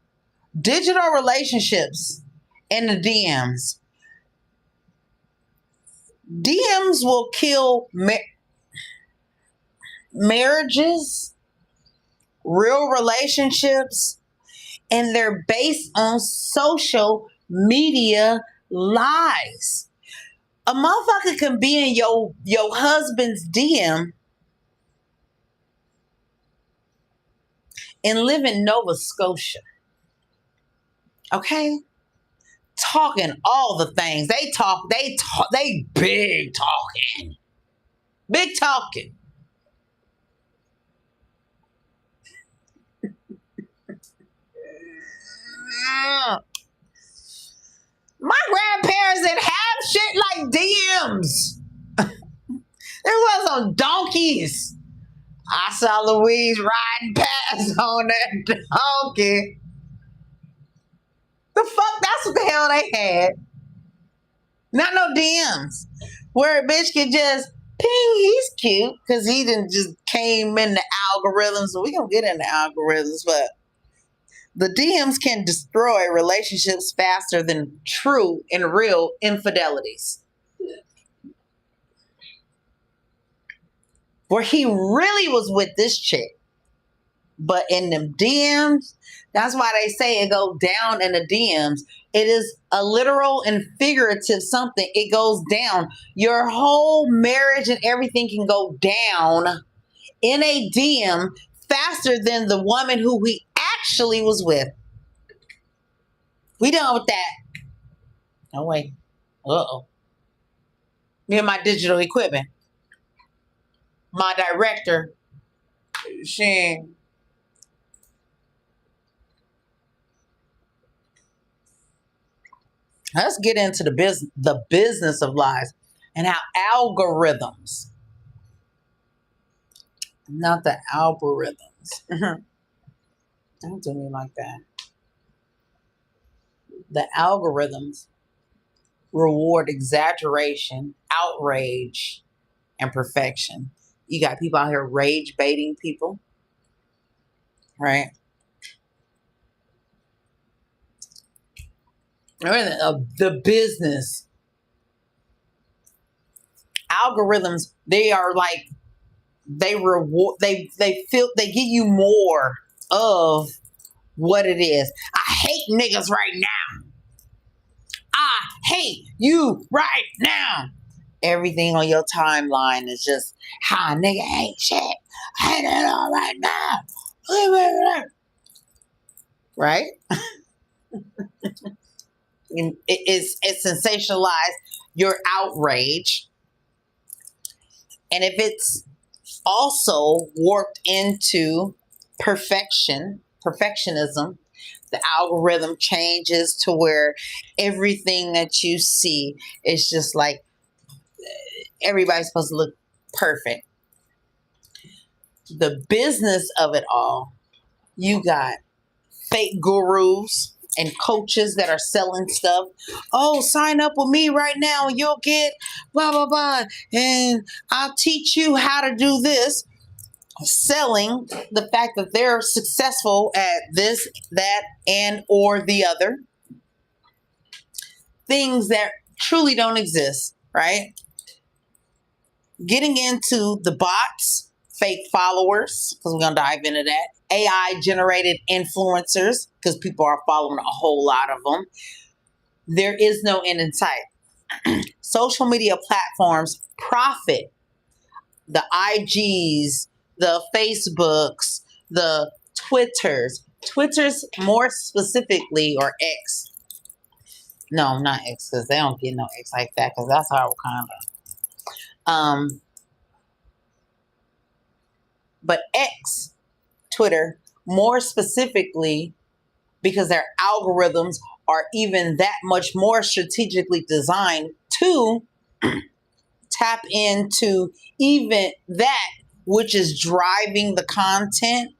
digital relationships in the DMs. DMs will kill marriages, real relationships, and they're based on social media lies. A motherfucker can be in your husband's DM and live in Nova Scotia. Okay? Talking all the things. They big talking. Big talking. My grandparents didn't have shit like DMs. There was on donkeys. I saw Louise riding past on that donkey. The fuck? That's what the hell they had. Not no DMs. Where a bitch could just ping, he's cute. Because he didn't just came in the algorithms. So we gonna get into algorithms, but the DMs can destroy relationships faster than true and real infidelities. Where he really was with this chick. But in them DMs, that's why they say it goes down in the DMs. It is a literal and figurative something. It goes down. Your whole marriage and everything can go down in a DM faster than the woman who he actually was with. We done with that. Oh, wait. Uh-oh. Me and my digital equipment. My director, she... Let's get into the business of lies and how algorithms, not the algorithms. Don't do me like that. The algorithms reward exaggeration, outrage, and perfection. You got people out here rage baiting people, right? The business algorithms, they are like, they reward, they give you more of what it is. I hate niggas right now. I hate you right now. Everything on your timeline is just how a nigga hate shit. I hate it all right now. Right? It sensationalized your outrage. And if it's also warped into perfectionism, the algorithm changes to where everything that you see is just like everybody's supposed to look perfect. The business of it all, you got fake gurus and coaches that are selling stuff. Oh, sign up with me right now. You'll get blah, blah, blah. And I'll teach you how to do this. Selling the fact that they're successful at this, that, and or the other. Things that truly don't exist, right? Getting into the bots, fake followers, because we're going to dive into that. AI generated influencers, because people are following a whole lot of them. There is no end in sight. Social media platforms profit. The IGs, the Facebooks, the Twitters. Twitters more specifically, or X. No, not X, because they don't get no X like that, because that's our kind of. But X, Twitter, more specifically, because their algorithms are even that much more strategically designed to tap into even that which is driving the content,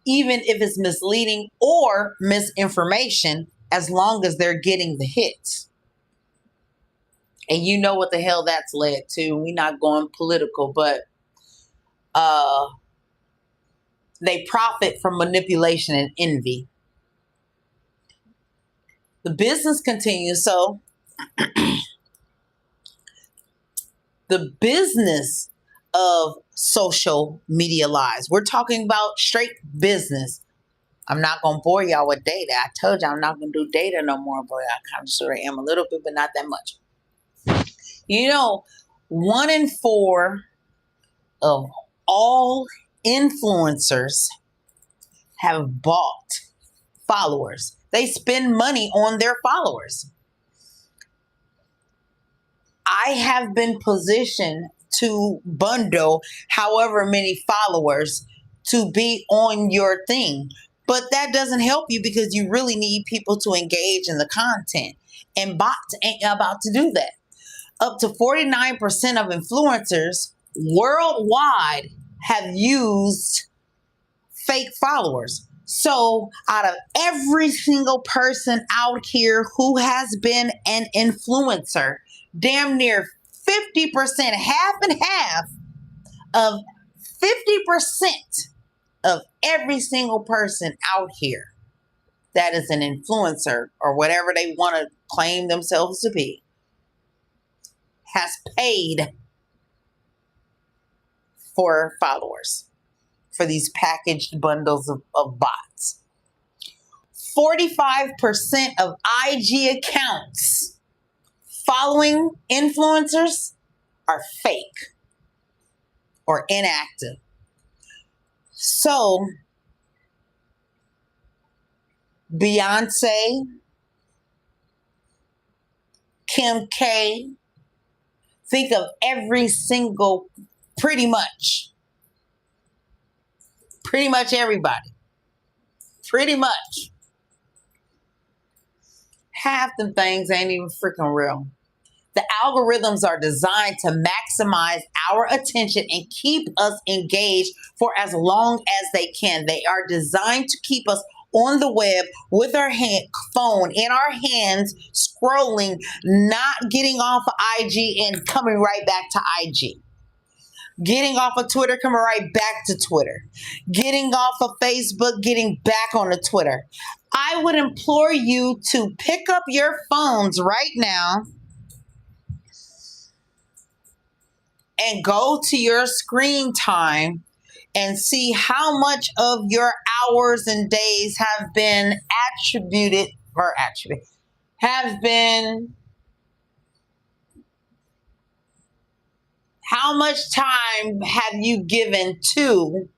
even if it's misleading or misinformation, as long as they're getting the hits. And you know what the hell that's led to. We're not going political, but they profit from manipulation and envy. The business continues. So the business of social media lies. We're talking about straight business. I'm not going to bore y'all with data. I told y'all I'm not going to do data no more, but I kind of sort of am a little bit, but not that much. You know, 1 in 4 of all influencers have bought followers. They spend money on their followers. I have been positioned to bundle however many followers to be on your thing. But that doesn't help you because you really need people to engage in the content. And bots ain't about to do that. Up to 49% of influencers worldwide have used fake followers. So out of every single person out here who has been an influencer, damn near 50%, half and half of 50% of every single person out here that is an influencer or whatever they want to claim themselves to be has paid for followers for these packaged bundles of bots. 45% of IG accounts following influencers are fake or inactive. So, Beyonce, Kim K, think of every single, pretty much everybody. Pretty much. Half the things ain't even freaking real. The algorithms are designed to maximize our attention and keep us engaged for as long as they can. They are designed to keep us on the web with our phone in our hands, scrolling, not getting off of IG and coming right back to IG. Getting off of Twitter, coming right back to Twitter. Getting off of Facebook, getting back on the Twitter. I would implore you to pick up your phones right now and go to your screen time and see how much of your hours and days have been how much time have you given to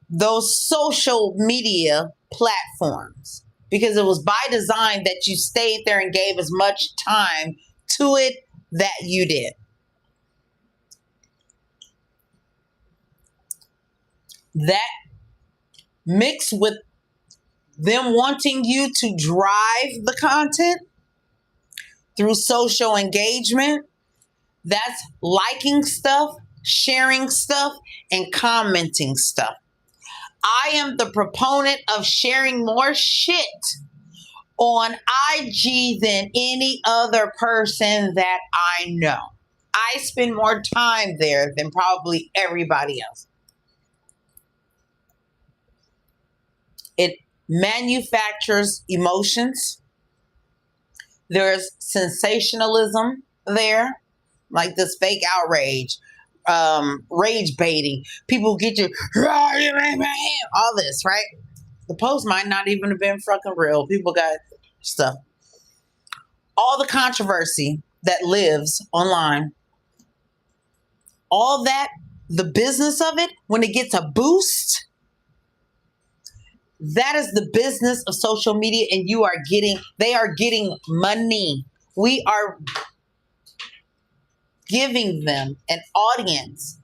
those social media platforms? Because it was by design that you stayed there and gave as much time to it that you did. That mixed with them wanting you to drive the content through social engagement, that's liking stuff, sharing stuff, and commenting stuff. I am the proponent of sharing more shit on IG than any other person that I know. I spend more time there than probably everybody else. It manufactures emotions. There's sensationalism there, like this fake outrage, rage baiting. People get you, all this, right? The post might not even have been fucking real. People got stuff. All the controversy that lives online, all that, the business of it, when it gets a boost, that is the business of social media, and they are getting money. We are giving them an audience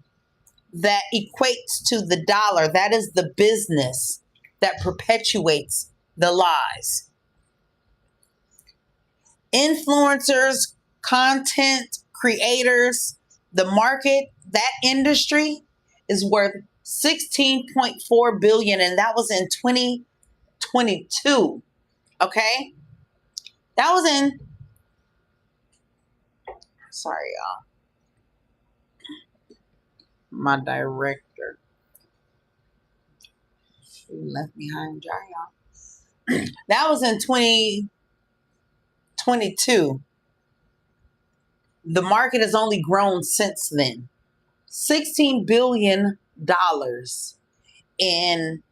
that equates to the dollar. That is the business that perpetuates the lies. Influencers, content creators, the market, that industry is worth 16.4 billion, and that was in 2022. Okay? That was in, sorry y'all, my director, she left me high and dry, y'all. That was in 2022. The market has only grown since then. $16 billion in.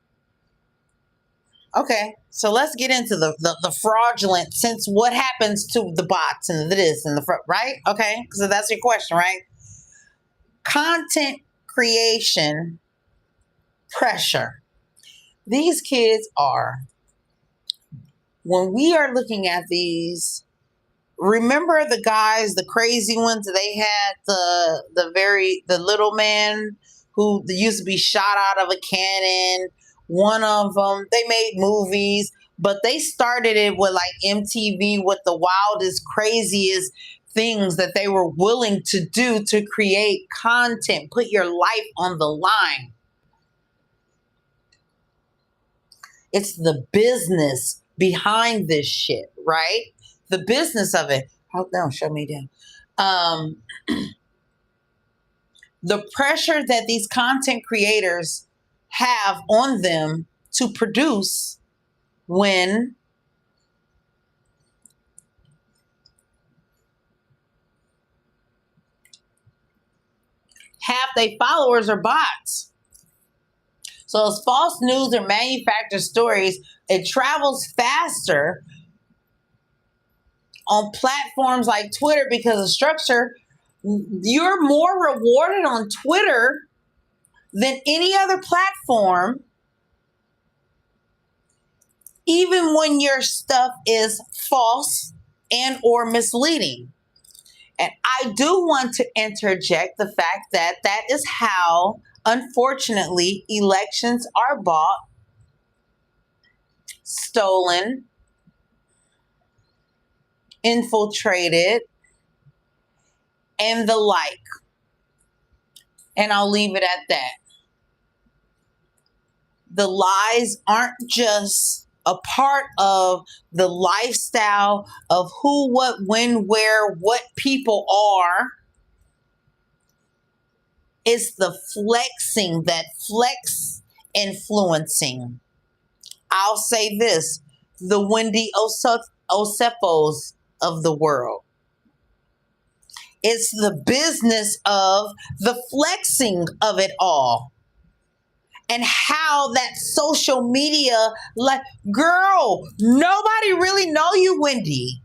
Okay, so let's get into the fraudulent sense. What happens to the bots and this and right? Okay, so that's your question, right? Content creation pressure. These kids are, when we are looking at these, remember the guys, the crazy ones, they had the little man who used to be shot out of a cannon. One of them, they made movies, but they started it with like MTV with the wildest, craziest things that they were willing to do to create content, put your life on the line. It's the business behind this shit, right? The business of it. Oh, no, show me down. The pressure that these content creators have on them to produce when half their followers are bots. So it's false news or manufactured stories. It travels faster on platforms like Twitter because of structure. You're more rewarded on Twitter than any other platform, even when your stuff is false and or misleading. And I do want to interject the fact that that is how, unfortunately, elections are bought, stolen, infiltrated, and the like. And I'll leave it at that. The lies aren't just a part of the lifestyle of who, what, when, where, what people are. It's the flexing, that flex influencing. I'll say this, the Wendy Osefos of the world. It's the business of the flexing of it all. And how that social media, like, girl, nobody really know you, Wendy.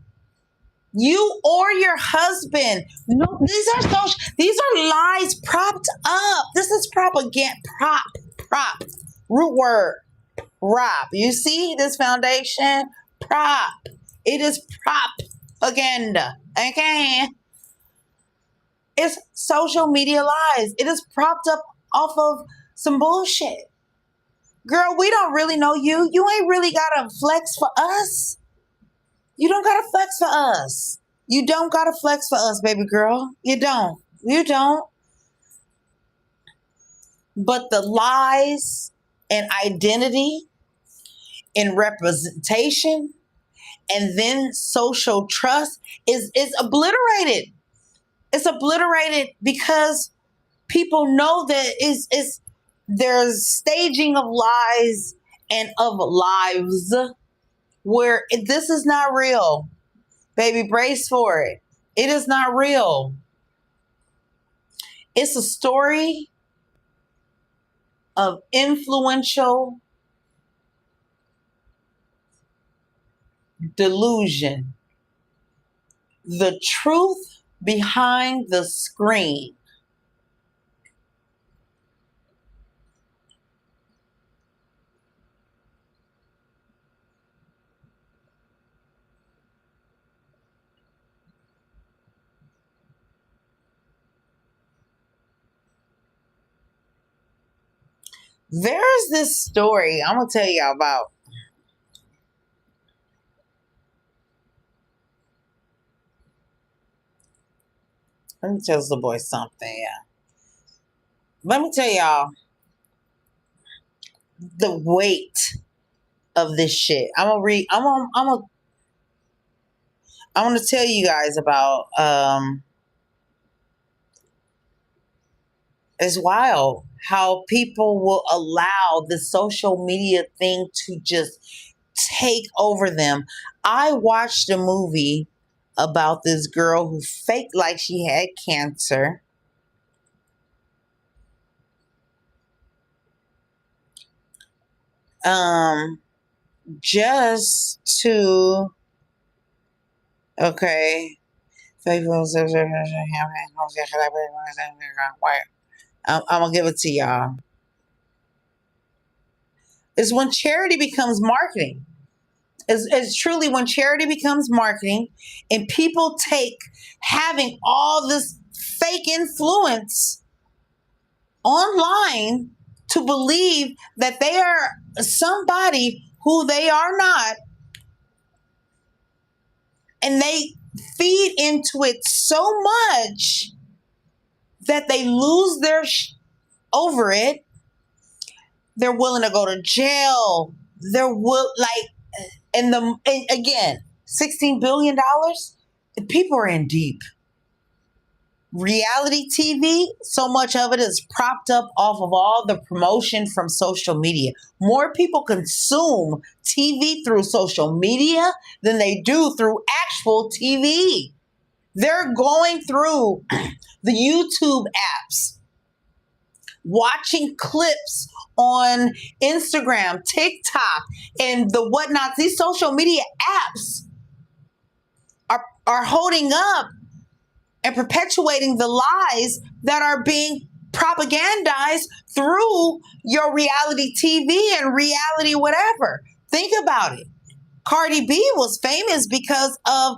You or your husband. No, these are lies propped up. This is propaganda. Prop. Root word. Prop. You see this foundation? Prop. It is propaganda. Okay. It's social media lies. It is propped up off of some bullshit. Girl, we don't really know you. You ain't really gotta flex for us. You don't gotta flex for us. You don't gotta flex for us, baby girl. You don't. You don't. But the lies and identity and representation and then social trust is obliterated. It's obliterated because people know that it's there's staging of lies and of lives where this is not real. Baby, brace for it. It is not real. It's a story of influential delusion. The truth behind the screen. There's this story I'm gonna tell y'all about. Let me tell the boy something. Yeah. Let me tell y'all the weight of this shit. I'm gonna read. I want to tell you guys about. It's wild how people will allow the social media thing to just take over them. I watched a movie about this girl who faked like she had cancer. Just to okay. I'm gonna give it to y'all. It's when charity becomes marketing. It's truly when charity becomes marketing and people take having all this fake influence online to believe that they are somebody who they are not, and they feed into it so much that they lose their over it. They're willing to go to jail. And again, $16 billion. People are in deep. Reality TV, so much of it is propped up off of all the promotion from social media. More people consume TV through social media than they do through actual TV. They're going through the YouTube apps, watching clips on Instagram, TikTok, and the whatnots. These social media apps are holding up and perpetuating the lies that are being propagandized through your reality TV and reality whatever. Think about it. Cardi B was famous because of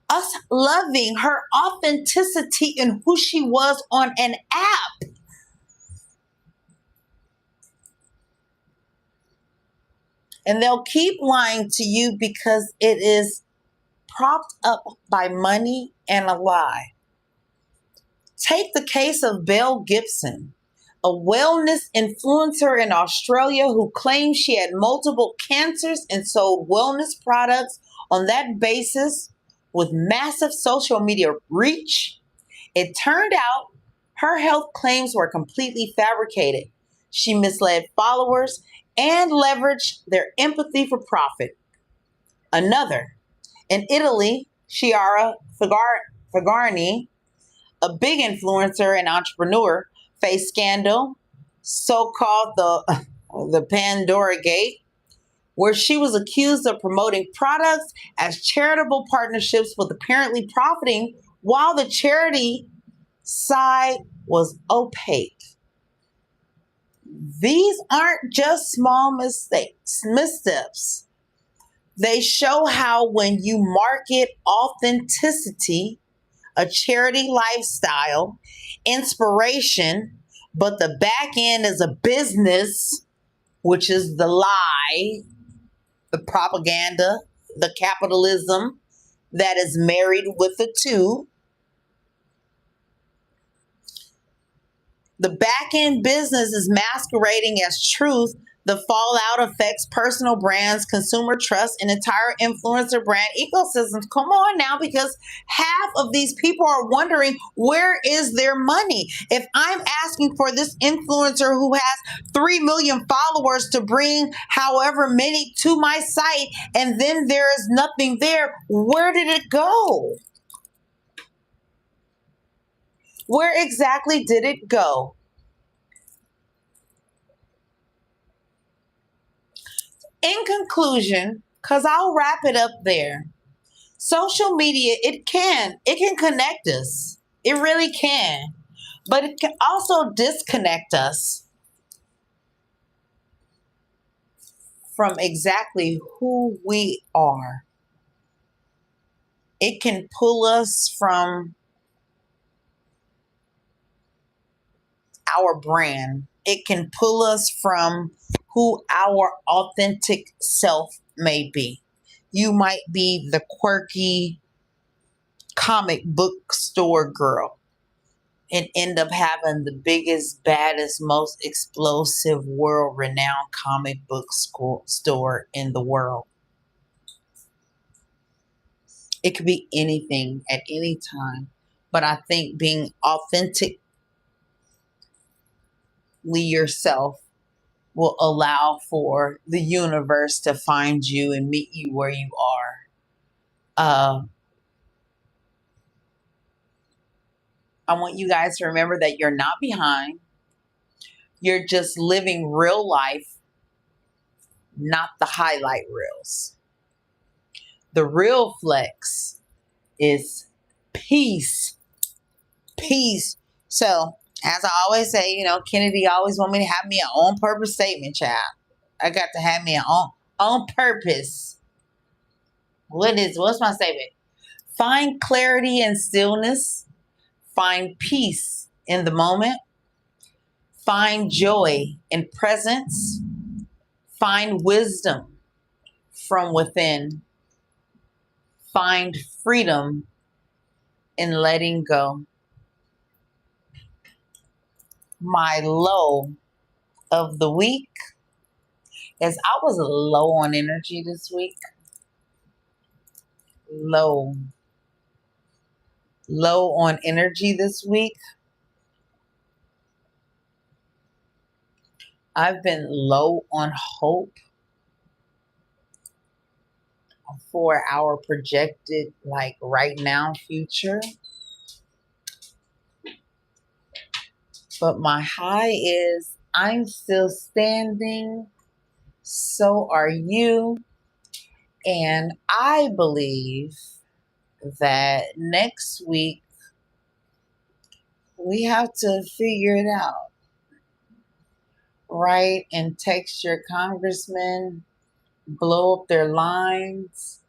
us loving her authenticity and who she was on an app. And they'll keep lying to you because it is propped up by money and a lie. Take the case of Belle Gibson, a wellness influencer in Australia who claimed she had multiple cancers and sold wellness products on that basis with massive social media reach. It turned out her health claims were completely fabricated. She misled followers and leveraged their empathy for profit. Another, in Italy, Chiara Ferragni, a big influencer and entrepreneur, faced scandal, so-called the Pandora Gate, where she was accused of promoting products as charitable partnerships with apparently profiting while the charity side was opaque. These aren't just small missteps. They show how when you market authenticity, a charity lifestyle, inspiration, but the back end is a business, which is the lie, the propaganda, the capitalism that is married with the two. The back end business is masquerading as truth. The fallout affects personal brands, consumer trust, and entire influencer brand ecosystems. Come on now, because half of these people are wondering, where is their money? If I'm asking for this influencer who has 3 million followers to bring however many to my site, and then there is nothing there, where did it go? Where exactly did it go? In conclusion, because I'll wrap it up there, social media, it can connect us. It really can. But it can also disconnect us from exactly who we are. It can pull us from our brand. It can pull us from who our authentic self may be. You might be the quirky comic book store girl and end up having the biggest, baddest, most explosive, world renowned comic book store in the world. It could be anything at any time. But I think being authentically yourself will allow for the universe to find you and meet you where you are. I want you guys to remember that you're not behind. You're just living real life, not the highlight reels. The real flex is peace. Peace. So, as I always say, Kennedy always want me to have me an on purpose statement, child. I got to have me an on purpose. What's my statement? Find clarity and stillness. Find peace in the moment. Find joy in presence. Find wisdom from within. Find freedom in letting go. My low of the week is I was low on energy this week. Low on energy this week. I've been low on hope for our projected, like right now, future. But my high is I'm still standing. So are you. And I believe that next week we have to figure it out. Right? And text your congressman, blow up their lines,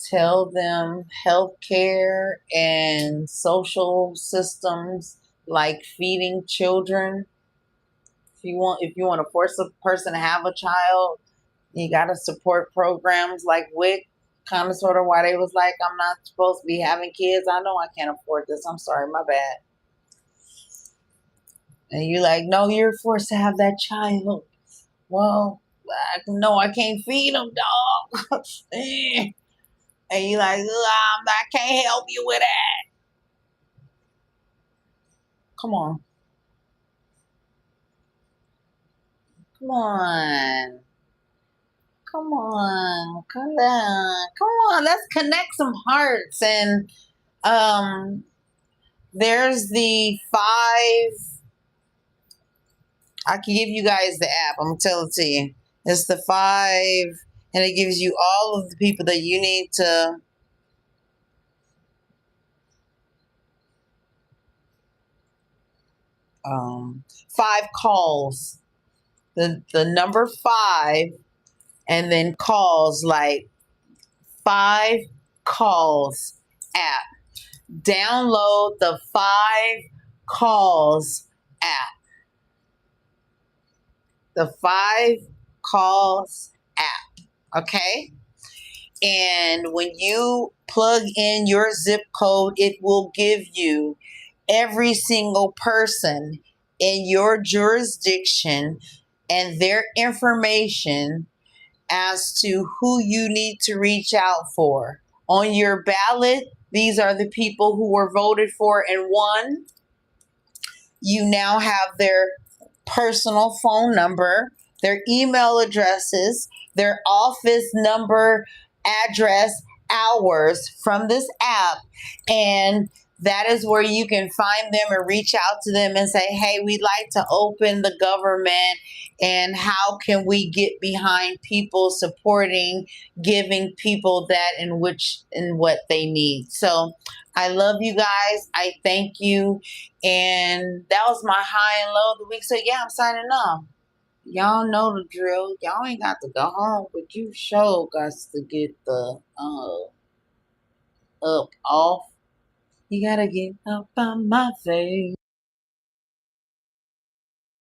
tell them healthcare and social systems like feeding children. If you want to force a person to have a child, you got to support programs like WIC, kind of sort of why they was like, I'm not supposed to be having kids. I know I can't afford this. I'm sorry, my bad. And you're like, no, you're forced to have that child. Well, no, I can't feed them, dog. And you're like, I can't help you with that. Come on. Come on. Come on. Come on. Come on. Let's connect some hearts. And there's the 5. I can give you guys the app. I'm going to tell it to you. It's the 5, and it gives you all of the people that you need to um, 5 calls. The number 5, and then calls, like 5 calls app. Download the 5 calls app. The 5 calls app. Okay. And when you plug in your zip code, it will give you every single person in your jurisdiction and their information as to who you need to reach out for. On your ballot, these are the people who were voted for and won. You now have their personal phone number, their email addresses, their office number, address, hours from this app. And that is where you can find them and reach out to them and say, hey, we'd like to open the government. And how can we get behind people supporting, giving people that in what they need? So I love you guys. I thank you. And that was my high and low of the week. So yeah, I'm signing off. Y'all know the drill. Y'all ain't got to go home, but you sure got to get the up off. You gotta get up on my face.